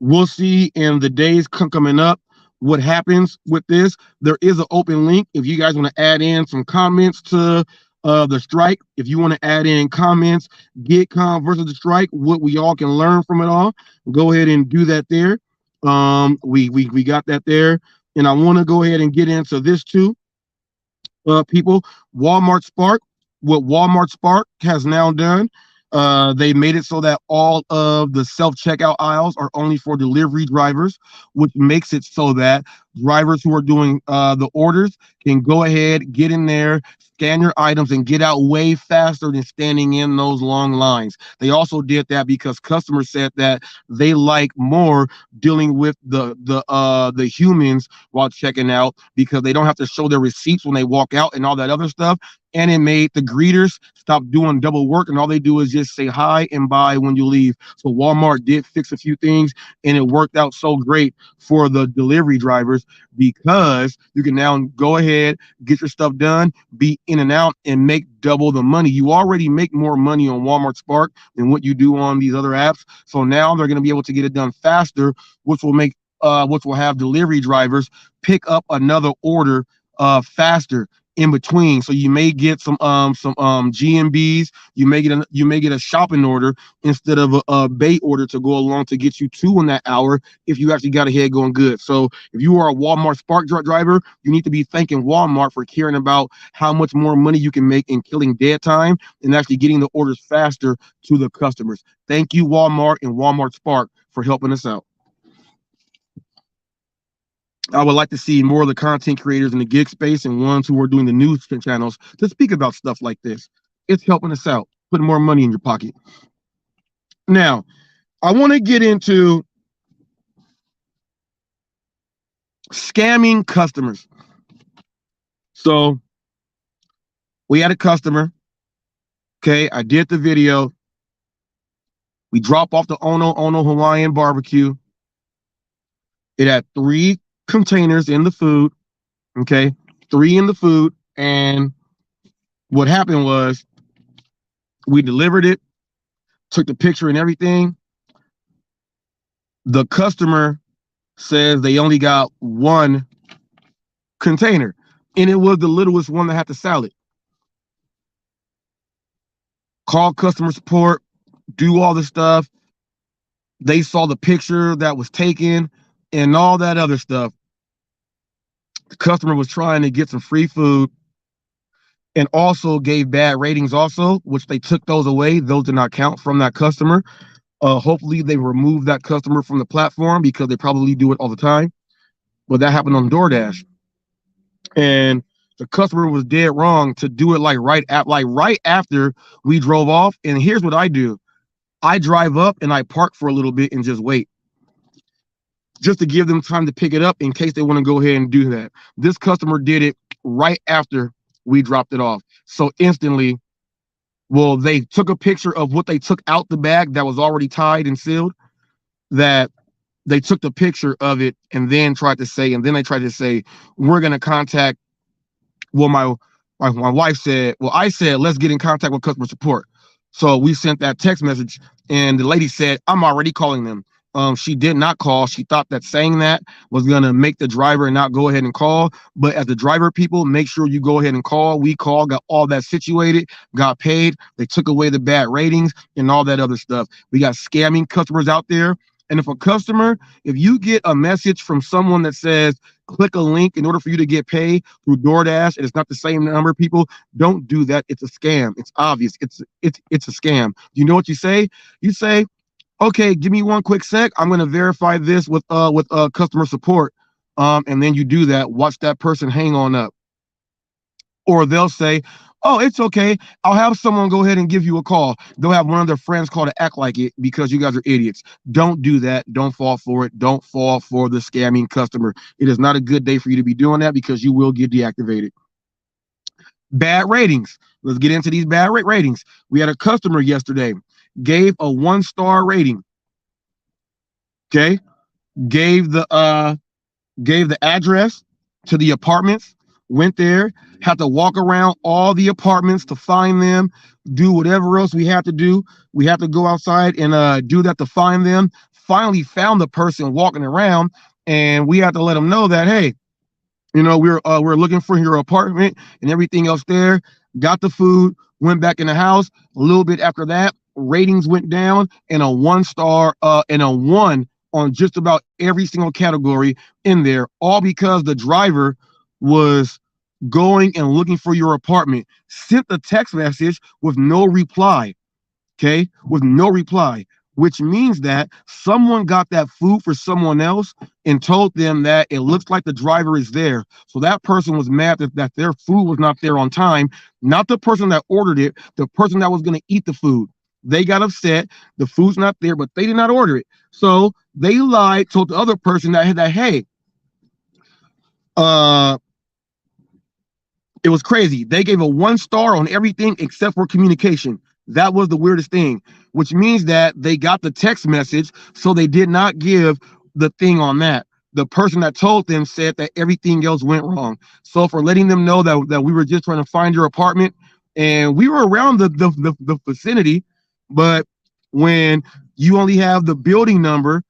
we'll see in the days coming up what happens with this. There is an open link if you guys want to add in some comments to the strike. If you want to add in comments, GitCon versus the strike, what we all can learn from it all, go ahead and do that there. We got that there. And I want to go ahead and get into this too. People, Walmart Spark, what Walmart Spark has now done, they made it so that all of the self-checkout aisles are only for delivery drivers, which makes it so that drivers who are doing the orders can go ahead, get in there, scan your items, and get out way faster than standing in those long lines. They also did that because customers said that they like more dealing with the humans while checking out, because they don't have to show their receipts when they walk out and all that other stuff. And it made the greeters stop doing double work, and all they do is just say hi and bye when you leave. So Walmart did fix a few things, and it worked out so great for the delivery drivers, because you can now go ahead, get your stuff done, be in and out, and make double the money. You already make more money on Walmart Spark than what you do on these other apps. So now they're going to be able to get it done faster, which will have delivery drivers pick up another order faster in between. So you may get some GMBs, you may get a shopping order instead of a bay order to go along to get you two in that hour if you actually got a head going good. So if you are a Walmart Spark driver, you need to be thanking Walmart for caring about how much more money you can make in killing dead time and actually getting the orders faster to the customers. Thank you, Walmart and Walmart Spark, for helping us out. I would like to see more of the content creators in the gig space and ones who are doing the news channels to speak about stuff like this. It's helping us out, putting more money in your pocket. Now, I want to get into scamming customers. So we had a customer. Okay, I did the video. We drop off the Ono Hawaiian barbecue. It had 3 containers in the food. Okay, 3 in the food. And what happened was we delivered it, took the picture and everything. The customer says they only got 1 container, and it was the littlest one that had the salad. Call customer support, do all the stuff. They saw the picture that was taken and all that other stuff. The customer was trying to get some free food and also gave bad ratings also, which they took those away. Those did not count from that customer. Hopefully they removed that customer from the platform, because they probably do it all the time. But that happened on DoorDash. And The customer was dead wrong to do it like right after we drove off. And here's what I do. I drive up and I park for a little bit and just wait, just to give them time to pick it up in case they want to go ahead and do that. This customer did it right after we dropped it off. So instantly, well, they took a picture of what they took out the bag that was already tied and sealed, that they took the picture of it and then they tried to say, we're going to contact, well, my wife said, well, I said, let's get in contact with customer support. So we sent that text message and the lady said, I'm already calling them. She did not call. She thought that saying that was going to make the driver not go ahead and call. But as the driver people, make sure you go ahead and call. We called, got all that situated, got paid. They took away the bad ratings and all that other stuff. We got scamming customers out there. And if you get a message from someone that says, click a link in order for you to get paid through DoorDash, and it's not the same number of people, don't do that. It's a scam. It's obvious. It's a scam. You know what you say? You say, okay, give me one quick sec. I'm going to verify this with customer support. And then you do that. Watch that person hang on up. Or they'll say, oh, it's okay. I'll have someone go ahead and give you a call. They'll have one of their friends call to act like it because you guys are idiots. Don't do that. Don't fall for it. Don't fall for the scamming customer. It is not a good day for you to be doing that because you will get deactivated. Bad ratings. Let's get into these bad ratings. We had a customer yesterday, gave a 1-star rating. Okay. Gave the address to the apartments, went there, had to walk around all the apartments to find them, do whatever else we had to do. We had to go outside and do that to find them. Finally found the person walking around, and we had to let them know that, hey, you know, we're looking for your apartment and everything else there. Got the food, went back in the house. A little bit after that, ratings went down, and a 1-star and a 1 on just about every single category in there, all because the driver was going and looking for your apartment, sent the text message with no reply. Okay, with no reply, which means that someone got that food for someone else and told them that it looks like the driver is there. So that person was mad that their food was not there on time, not the person that ordered it, the person that was going to eat the food. They got upset. The food's not there, but they did not order it. So they lied, told the other person that hey, it was crazy. They gave a 1-star on everything except for communication. That was the weirdest thing, which means that they got the text message, so they did not give the thing on that. The person that told them said that everything else went wrong. So for letting them know that we were just trying to find your apartment, and we were around the vicinity, but when you only have the building number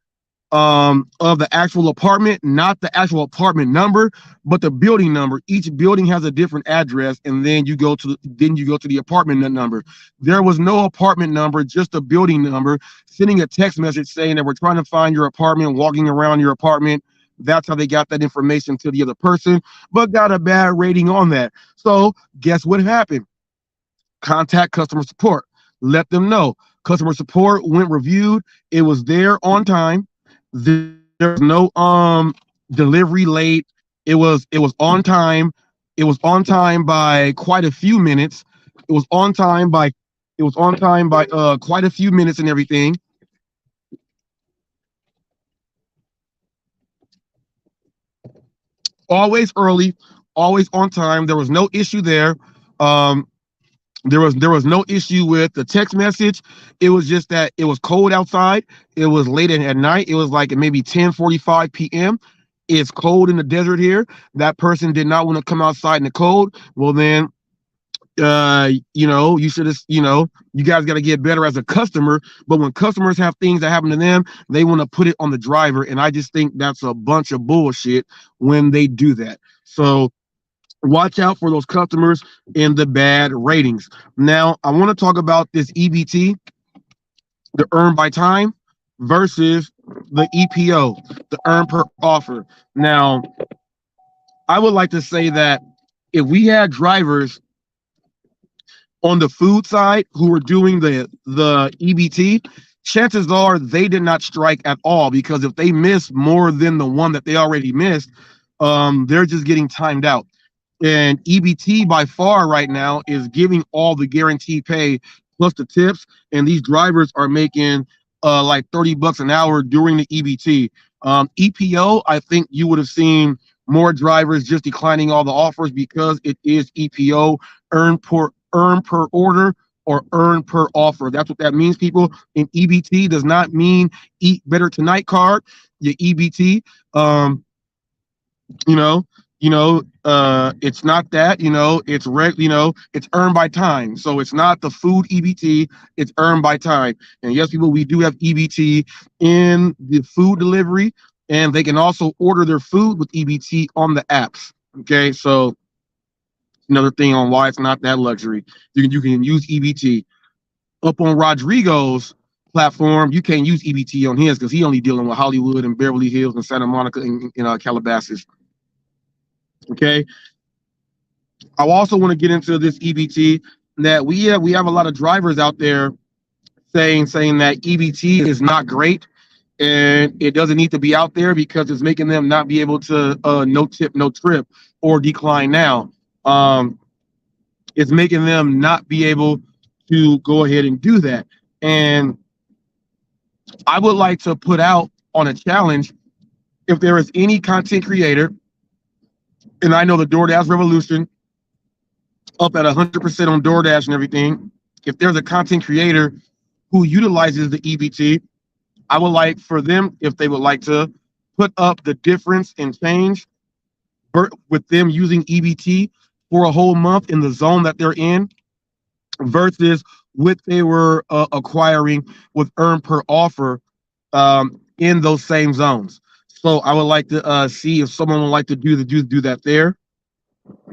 of the actual apartment, not the actual apartment number, but the building number. Each building has a different address, and then you go to the apartment number. There was no apartment number, just a building number. Sending a text message saying that we're trying to find your apartment, walking around your apartment. That's how they got that information to the other person, but got a bad rating on that. So guess what happened? Contact customer support. Let them know. Customer support went reviewed. It was there on time. There's no delivery late. It was on time. It was on time by quite a few minutes. It was on time by quite a few minutes and everything. Always early, always on time. There was no issue there. There was no issue with the text message. It was just that it was cold outside. It was late at night. It was like maybe 10:45 p.m. It's cold in the desert here. That person did not want to come outside in the cold. Well, then, you should have, you guys got to get better as a customer. But when customers have things that happen to them, they want to put it on the driver. And I just think that's a bunch of bullshit when they do that. So watch out for those customers in the bad ratings. Now, I want to talk about this EBT, the earn by time, versus the EPO, the earn per offer. Now, I would like to say that if we had drivers on the food side who were doing the EBT, chances are they did not strike at all, because if they miss more than the one that they already missed, they're just getting timed out. And EBT by far right now is giving all the guaranteed pay plus the tips, and these drivers are making like $30 an hour during the EBT. EPO, I think you would have seen more drivers just declining all the offers because it is EPO, earn per order or earn per offer. That's what that means, people. And EBT does not mean eat better tonight card. Your EBT, you know, it's not that, it's earned by time. So it's not the food EBT, it's earned by time. And yes, people, we do have EBT in the food delivery, and they can also order their food with EBT on the apps. Okay, so another thing on why it's not that luxury. You can use EBT. Up on Rodrigo's platform, you can't use EBT on his because he only dealing with Hollywood and Beverly Hills and Santa Monica and Calabasas. Okay. I also want to get into this EBT that we have a lot of drivers out there saying that EBT is not great and it doesn't need to be out there because it's making them not be able to no tip, no trip or decline now. It's making them not be able to go ahead and do that. And I would like to put out on a challenge, if there is any content creator, and I know the DoorDash revolution up at 100% on DoorDash and everything. If there's a content creator who utilizes the EBT, I would like for them, if they would like to, put up the difference in change with them using EBT for a whole month in the zone that they're in versus what they were acquiring with earn per offer in those same zones. So I would like to see if someone would like to do that there.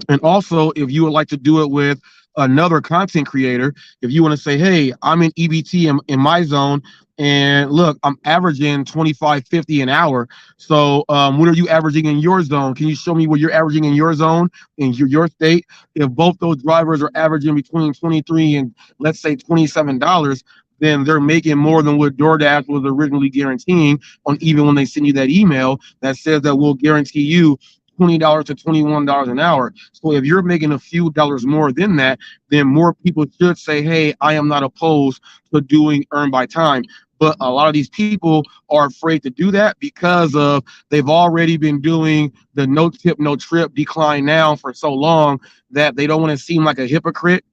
And also, if you would like to do it with another content creator, if you want to say, hey, I'm in EBT in my zone, and look, I'm averaging $25.50 an hour. So what are you averaging in your zone? Can you show me what you're averaging in your zone, in your state? If both those drivers are averaging between $23 and let's say $27, then they're making more than what DoorDash was originally guaranteeing on, even when they send you that email that says that we'll guarantee you $20 to $21 an hour. So if you're making a few dollars more than that, then more people should say, hey, I am not opposed to doing earn by time. But a lot of these people are afraid to do that because of they've already been doing the no tip, no trip decline now for so long that they don't want to seem like a hypocrite,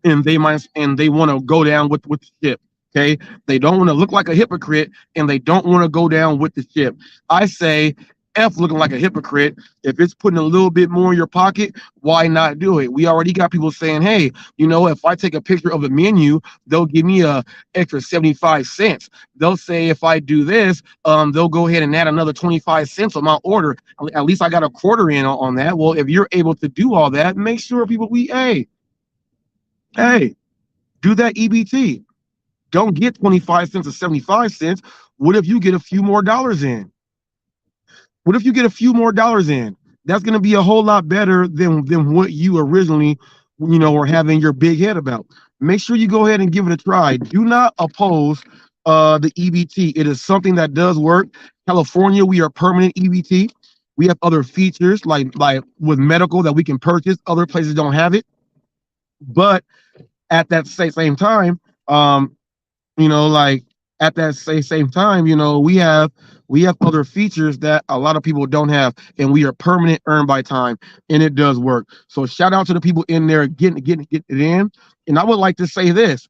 and they want to go down with the ship. Okay, they don't want to look like a hypocrite, and they don't want to go down with the ship. I say, F looking like a hypocrite. If it's putting a little bit more in your pocket, why not do it? We already got people saying, hey, if I take a picture of the menu, they'll give me a extra 75 cents. They'll say if I do this, they'll go ahead and add another 25 cents on my order. At least I got a quarter in on that. Well, if you're able to do all that, make sure people, hey, do that EBT. Don't get 25 cents or 75 cents. What if you get a few more dollars in? What if you get a few more dollars in? That's going to be a whole lot better than what you originally, were having your big head about. Make sure you go ahead and give it a try. Do not oppose the EBT. It is something that does work. California, we are permanent EBT. We have other features like with medical that we can purchase. Other places don't have it. But at that same time, at that same time, we have other features that a lot of people don't have, and we are permanent earn by time, and it does work. So shout out to the people in there getting it in. And I would like to say this.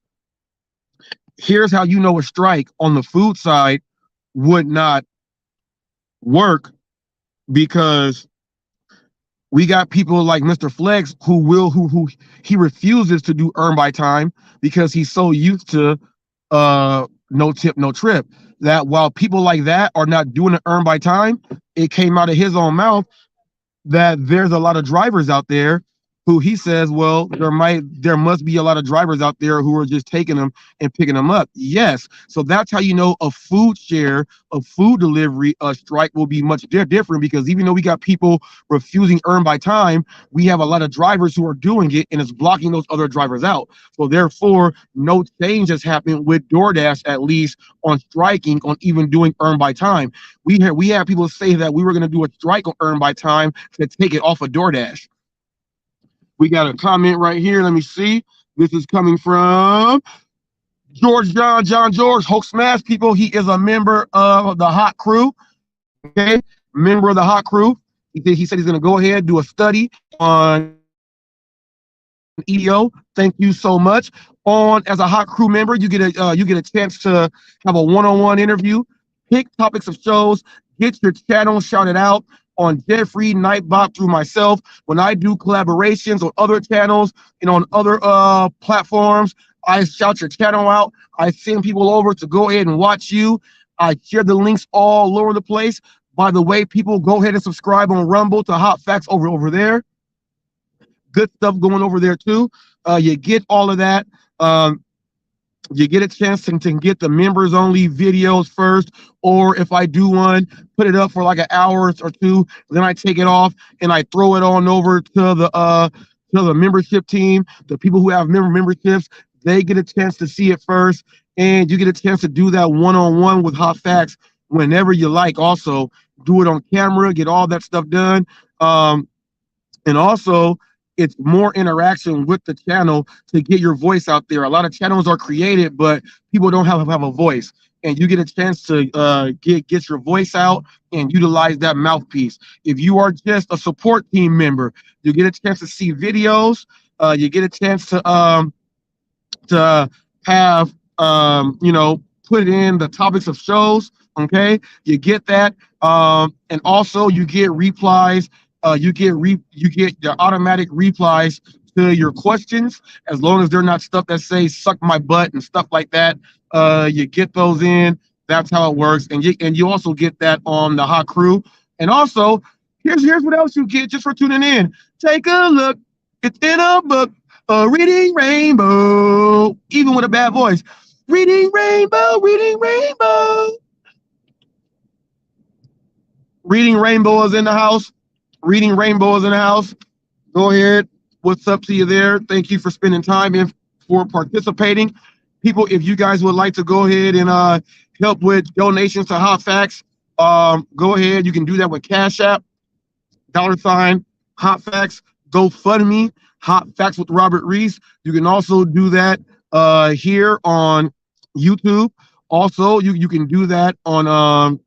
Here's how a strike on the food side would not work, because we got people like Mr. Flex who he refuses to do earn by time because he's so used to no tip, no trip, that while people like that are not doing it earn by time, it came out of his own mouth that there's a lot of drivers out there who he says, well, there must be a lot of drivers out there who are just taking them and picking them up. Yes. So that's how a food share, a food delivery, a strike will be much different, because even though we got people refusing earn by time, we have a lot of drivers who are doing it, and it's blocking those other drivers out. So therefore, no change has happened with DoorDash, at least on striking, on even doing earn by time. We have people say that we were going to do a strike on earn by time to take it off of DoorDash. We got a comment right here. Let me see. This is coming from John George, Hulk Smash people. He is a member of the Hot Crew. Okay, member of the Hot Crew. He said he's going to go ahead and do a study on EDO. Thank you so much. On as a Hot Crew member, you get a chance to have a one-on-one interview, pick topics of shows, get your channel shouted out on Jeffrey Nightbot through myself. When I do collaborations on other channels and on other platforms, I shout your channel out. I send people over to go ahead and watch you. I share the links all over the place. By the way, people, go ahead and subscribe on Rumble to Hot Facts over there. Good stuff going over there too. You get all of that. You get a chance to get the members only videos first, or if I do one, put it up for like an hour or two, then I take it off and I throw it on over to the membership team. The people who have memberships, they get a chance to see it first, and you get a chance to do that one-on-one with Hot Facts whenever you like. Also, do it on camera, get all that stuff done. And also, it's more interaction with the channel to get your voice out there. A lot of channels are created, but people don't have a voice. And you get a chance to get your voice out and utilize that mouthpiece. If you are just a support team member, you get a chance to see videos. You get a chance to have put in the topics of shows. Okay, you get that, and also you get replies. You get your automatic replies to your questions, as long as they're not stuff that say "suck my butt" and stuff like that. You get those in. That's how it works, and you also get that on the Hot Crew. And also, here's what else you get just for tuning in. Take a look. It's in a book. Reading Rainbow, even with a bad voice. Reading Rainbow, Reading Rainbow. Reading Rainbow is in the house. Reading Rainbow is in the house. Go ahead. What's up to you there? Thank you for spending time and for participating. People, if you guys would like to go ahead and help with donations to Hot Facts, go ahead. You can do that with CashApp, $ Hot Facts, GoFundMe, Hot Facts with Robert Reese. You can also do that here on YouTube. Also, you can do that on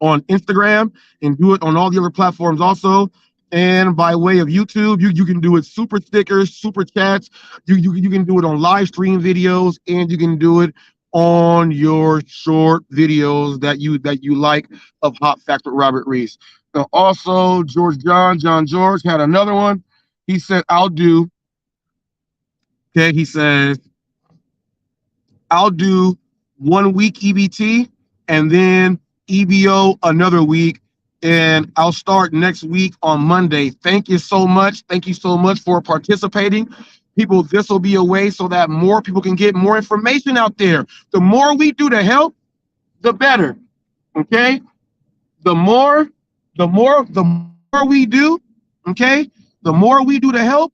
Instagram and do it on all the other platforms also. And by way of YouTube, you can do it super stickers, super chats. You can do it on live stream videos, and you can do it on your short videos that you like of Hot Facts with Robert Reese. Now, also, John George had another one. He said, I'll do 1 week EBT and then EBO another week, and I'll start next week on Monday. Thank you so much. Thank you so much for participating. People, this will be a way so that more people can get more information out there. The more we do to help, the better. Okay? The more we do, okay? The more we do to help,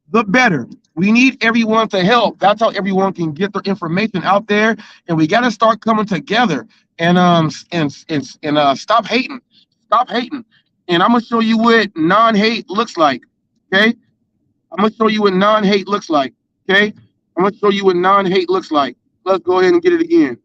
the better. We need everyone to help. That's how everyone can get their information out there, and we got to start coming together and stop hating. Stop hating. And I'm gonna show you what non-hate looks like. Okay, I'm gonna show you what non-hate looks like. Okay, I'm gonna show you what non-hate looks like. Let's go ahead and get it again.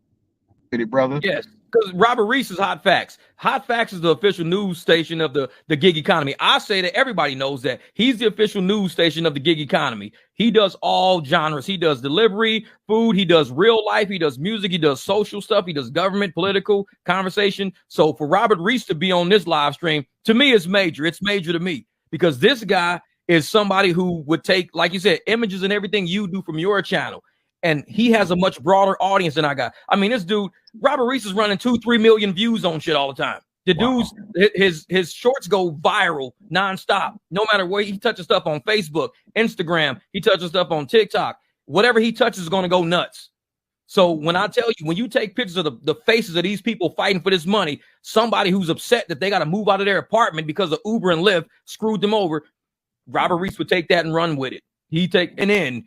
Get it, brother. Yes. Because Robert Reese is Hot Facts. Hot Facts is the official news station of the gig economy. I say that everybody knows that he's the official news station of the gig economy. He does all genres. He does delivery, food. He does real life. He does music. He does social stuff. He does government, political, conversation. So for Robert Reese to be on this live stream, to me, it's major. It's major to me because this guy is somebody who would take, like you said, images and everything you do from your channel. And he has a much broader audience than I got. I mean, this dude, Robert Reese, is running 2-3 million views on shit all the time. The dude's his shorts go viral nonstop. No matter where he touches stuff on Facebook, Instagram, he touches stuff on TikTok. Whatever he touches is going to go nuts. So when I tell you, when you take pictures of the faces of these people fighting for this money, somebody who's upset that they got to move out of their apartment because of Uber and Lyft screwed them over, Robert Reese would take that and run with it. And then.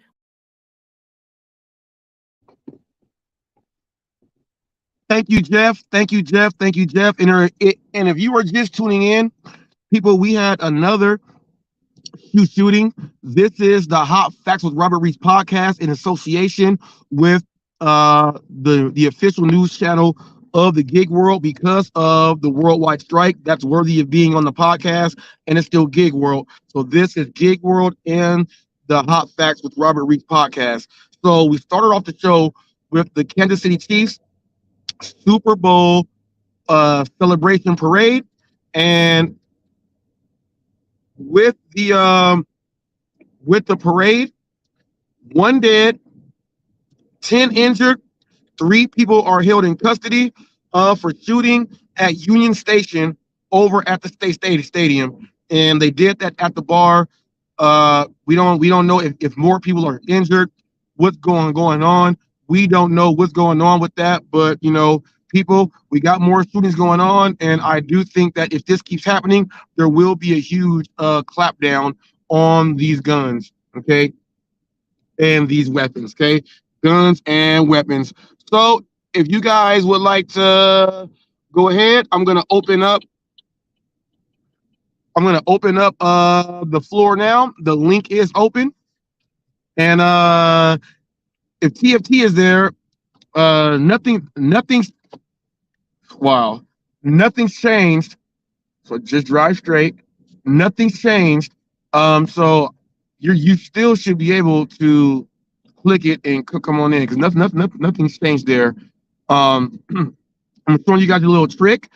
Thank you, Jeff. Thank you, Jeff. Thank you, Jeff. And if you were just tuning in, people, we had another shooting. This is the Hot Facts with Robert Reese podcast in association with the official news channel of the gig world. Because of the worldwide strike, that's worthy of being on the podcast, and it's still gig world. So this is gig world and the Hot Facts with Robert Reese podcast. So we started off the show with the Kansas City Chiefs Super Bowl celebration parade, and with the parade, 1 dead, 10 injured, 3 people are held in custody for shooting at Union Station over at the State Stadium, and they did that at the bar. We don't know if more people are injured, what's going on. We don't know what's going on with that, but people, we got more shootings going on, and I do think that if this keeps happening, there will be a huge clapdown on these guns, okay, and these weapons, okay, guns and weapons. So if you guys would like to go ahead, I'm gonna open up the floor now. The link is open, and if TFT is there, nothing's changed. So just drive straight. Nothing's changed. So you still should be able to click it and come on in, because nothing's changed there. I'm showing you guys a little trick.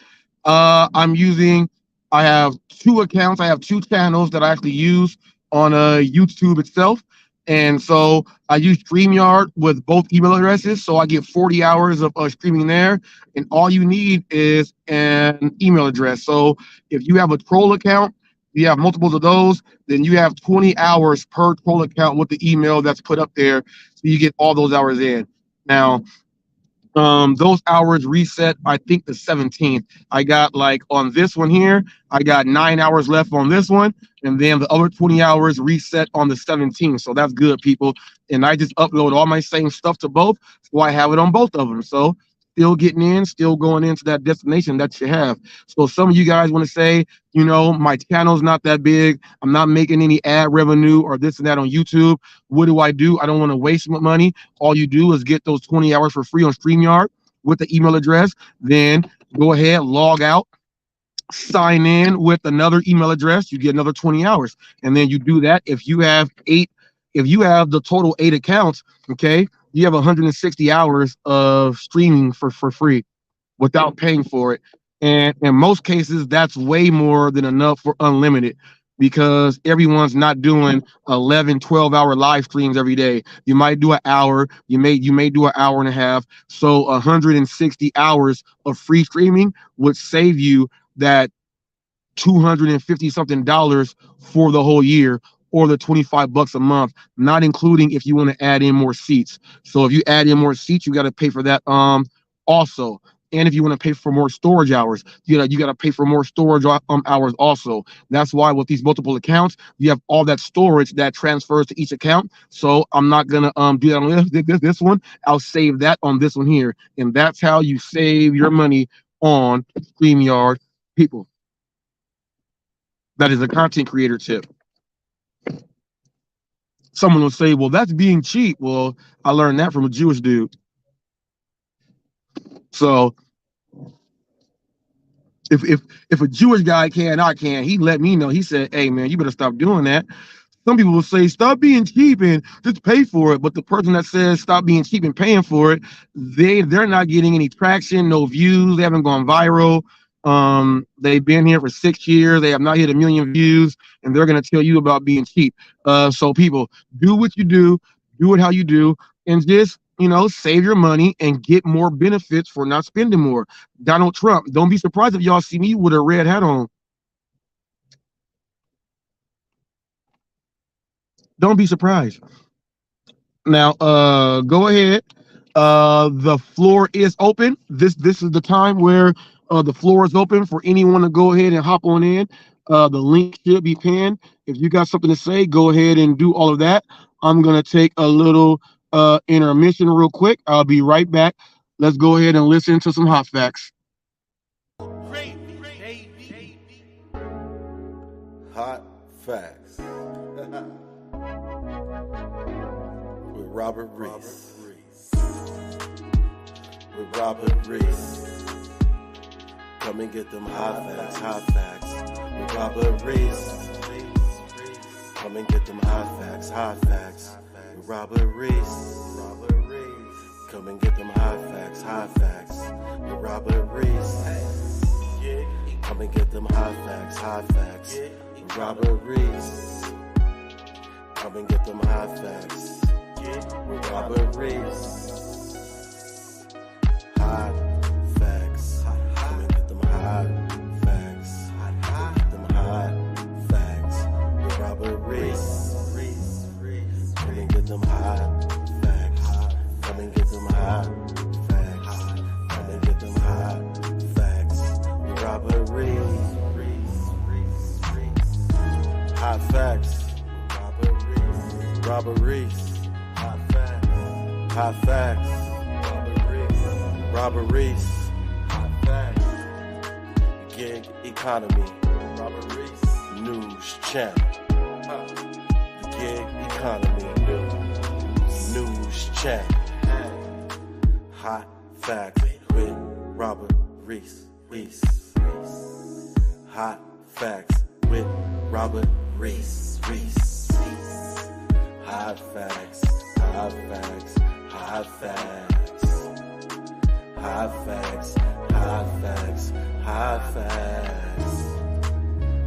I have 2 accounts. I have 2 channels that I actually use on YouTube itself. And so I use StreamYard with both email addresses. So I get 40 hours of streaming there. And all you need is an email address. So if you have a troll account, you have multiples of those, then you have 20 hours per troll account with the email that's put up there. So you get all those hours in. Now, those hours reset, I think, the 17th. I got, like, on this one here, I got 9 hours left on this one, and then the other 20 hours reset on the 17th. So that's good, people. And I just upload all my same stuff to both, so I have it on both of them. So still getting in, still going into that destination that you have. So some of you guys want to say, my channel's not that big, I'm not making any ad revenue or this and that on YouTube. What do? I don't want to waste my money. All you do is get those 20 hours for free on StreamYard with the email address. Then go ahead, log out, sign in with another email address, you get another 20 hours. And then you do that. If you have the total 8 accounts, okay, you have 160 hours of streaming for free without paying for it. And in most cases, that's way more than enough for unlimited, because everyone's not doing 11, 12-hour live streams every day. You might do an hour, you may do an hour and a half. So 160 hours of free streaming would save you that $250 something for the whole year, or the $25 a month, not including if you want to add in more seats. So if you add in more seats, you got to pay for that also. And if you want to pay for more storage hours, you got to pay for more storage hours also. That's why with these multiple accounts, you have all that storage that transfers to each account. So I'm not gonna do that on this one. I'll save that on this one here, and that's how you save your money on StreamYard, people. That is a content creator tip. Someone will say, well, that's being cheap. Well, I learned that from a Jewish dude. So if a Jewish guy can, I can. He let me know. He said, hey, man, you better stop doing that. Some people will say, stop being cheap and just pay for it. But the person that says stop being cheap and paying for it, they're not getting any traction, no views. They haven't gone viral. They've been here for 6 years. They have not hit 1 million views, and they're going to tell you about being cheap. So people, do what you do it how you do, and just, save your money and get more benefits for not spending more. Donald Trump, don't be surprised if y'all see me with a red hat on. Don't be surprised. Now, go ahead. The floor is open. This is the time where the floor is open for anyone to go ahead and hop on in. The link should be pinned. If you got something to say, go ahead and do all of that. I'm going to take a little intermission real quick. I'll be right back. Let's go ahead and listen to some hot facts. Hot Facts. With Robert Reese. With Robert Reese. Come and get them hot facts. With Robert Reese. Come and get them hot facts. With Robert Reese. Come and get them hot facts. With Robert Reese. Come and get them hot facts. With Robert Reese. Come and get them hot facts. With Robert Reese. Hot facts. Come and get them hot facts. Get them hot facts. With Robert Reese. Come and get them hot facts. Come and get them hot facts. Come and get them hot facts. With Robert Reese. Hot facts. Robert Reese. Hot facts. Hot facts. Robert Reese. Hot facts. Gig economy. Robert Reese. News channel. The gig economy. News channel. Hot facts with Robert Reese. Hot facts with Robert Reese. Hot facts. Hot facts. Hot facts. Hot facts. Hot facts. Hot facts.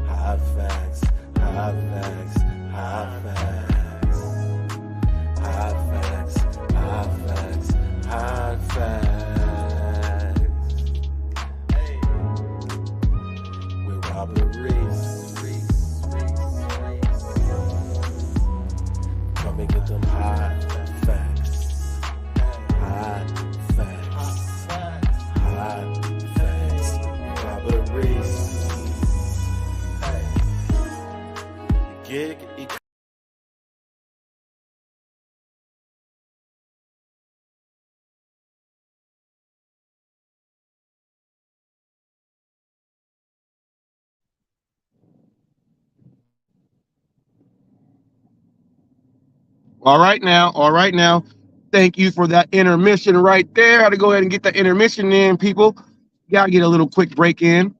Hot facts. Hot facts. Hot facts. Hot facts. Hot facts. Hot facts. Hey. With Robert Reese. Come and get them hot facts. Hot facts. Hot facts. Robert Reese. Gig economy. All right now. Thank you for that intermission right there. I had to go ahead and get that intermission in, people. Gotta get a little quick break in.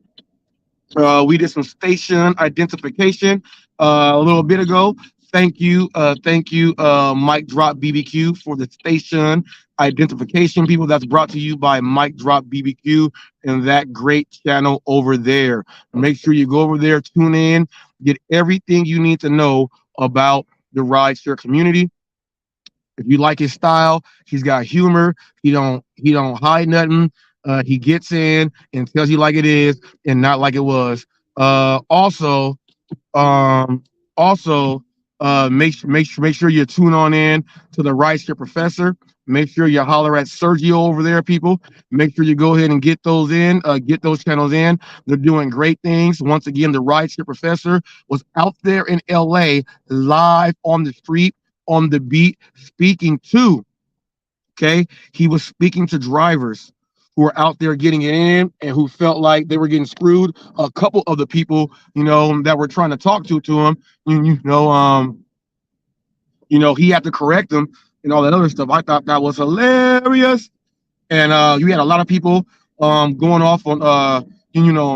We did some station identification a little bit ago. Thank you, Mike Drop BBQ for the station identification, people. That's brought to you by Mike Drop BBQ and that great channel over there. Make sure you go over there, tune in, get everything you need to know about the rideshare community. If you like his style, he's got humor. He don't hide nothing. He gets in and tells you like it is and not like it was. Also, make sure you tune on in to the Rideshare Professor. Make sure you holler at Sergio over there, people. Make sure you go ahead and get those in, get those channels in. They're doing great things. Once again, the Rideshare Professor was out there in LA, live on the street, on the beat, speaking to, he was speaking to drivers who were out there getting it in and who felt like they were getting screwed. A couple of the people, that were trying to talk to him, he had to correct them and all that other stuff. I thought that was hilarious. And you had a lot of people going off on on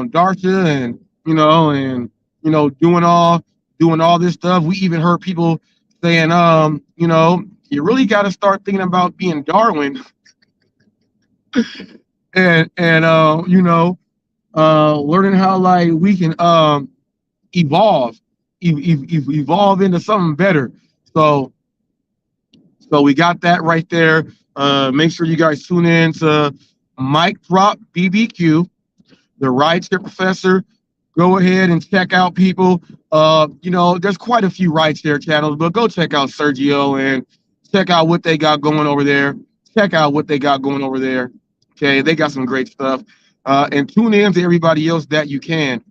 Darsha and doing all this stuff. We even heard people saying you really got to start thinking about being Darwin and learning how like we can evolve into something better. So we got that right there. Make sure you guys tune in to Mike Drop BBQ, the Rideshare Professor. Go ahead and check out people. There's quite a few rideshare channels, but go check out Sergio and check out what they got going over there. Okay, they got some great stuff. And tune in to everybody else that you can.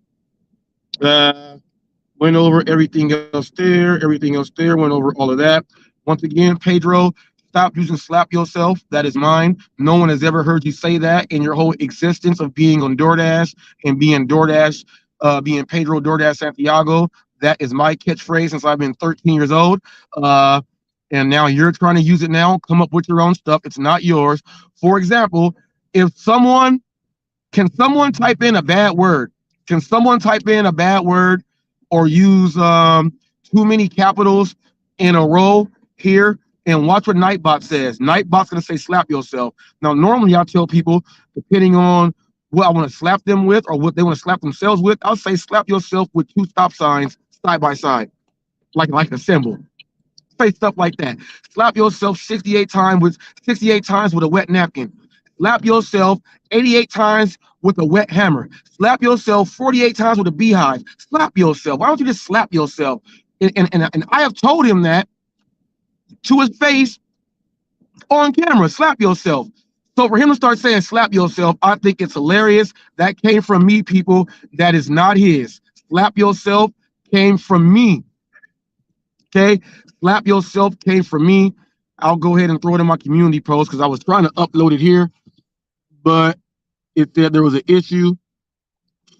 Went over everything else there, went over all of that. Once again, Pedro, stop using slap yourself. That is mine. No one has ever heard you say that in your whole existence of being on DoorDash and being Pedro DoorDash Santiago. That is my catchphrase since I've been 13 years old. And now you're trying to use it now. Come up with your own stuff. It's not yours. For example, if someone type in a bad word? Can someone type in a bad word or use too many capitals in a row here? And watch what Nightbot says. Nightbot's gonna say slap yourself. Now, normally I tell people, depending on what I want to slap them with or what they want to slap themselves with, I'll say slap yourself with 2 stop signs side by side, like a symbol. Say stuff like that. Slap yourself 68 times with a wet napkin. Slap yourself 88 times with a wet hammer. Slap yourself 48 times with a beehive. Slap yourself. Why don't you just slap yourself? And I have told him that to his face on camera. Slap yourself. So for him to start saying slap yourself, I think it's hilarious. That came from me, people. That is not his. Slap yourself came from me. Okay? Slap yourself came from me. I'll go ahead and throw it in my community post because I was trying to upload it here, but it said there was an issue.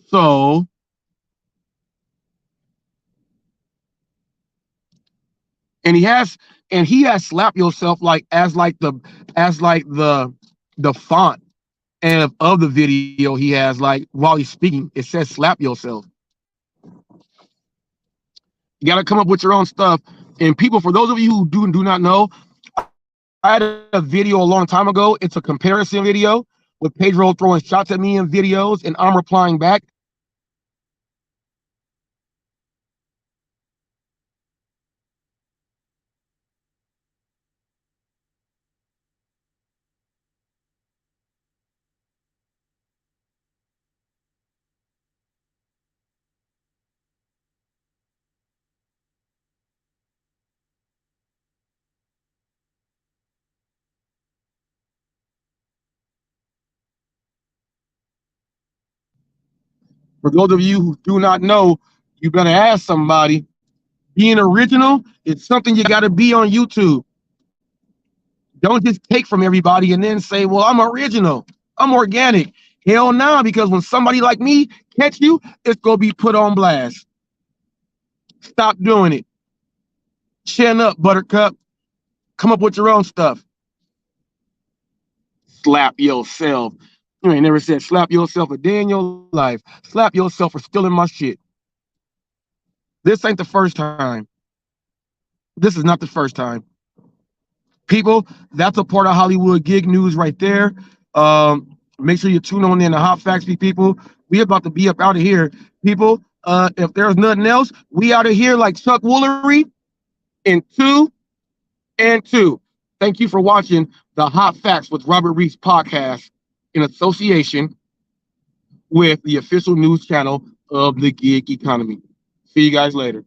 So he has slap yourself as the font and of the video. He has, like, while he's speaking, it says slap yourself. You got to come up with your own stuff. And people, for those of you who do not know, I had a video a long time ago. It's a comparison video with Pedro throwing shots at me in videos and I'm replying back. For those of you who do not know, you better ask somebody. Being original is something you got to be on YouTube. Don't just take from everybody and then say, well, I'm original, I'm organic. Hell no, because when somebody like me catch you, it's going to be put on blast. Stop doing it. Chin up, Buttercup. Come up with your own stuff. Slap yourself. You ain't never said slap yourself a day in your life. Slap yourself for stealing my shit. This ain't the first time. This is not the first time. People, that's a part of Hollywood gig news right there. Make sure you tune on in to Hot Facts, people. We about to be up out of here. People, if there's nothing else, we out of here like Chuck Woolery in 2 and 2. Thank you for watching the Hot Facts with Robert Reese podcast in association with the official news channel of the gig economy. See you guys later.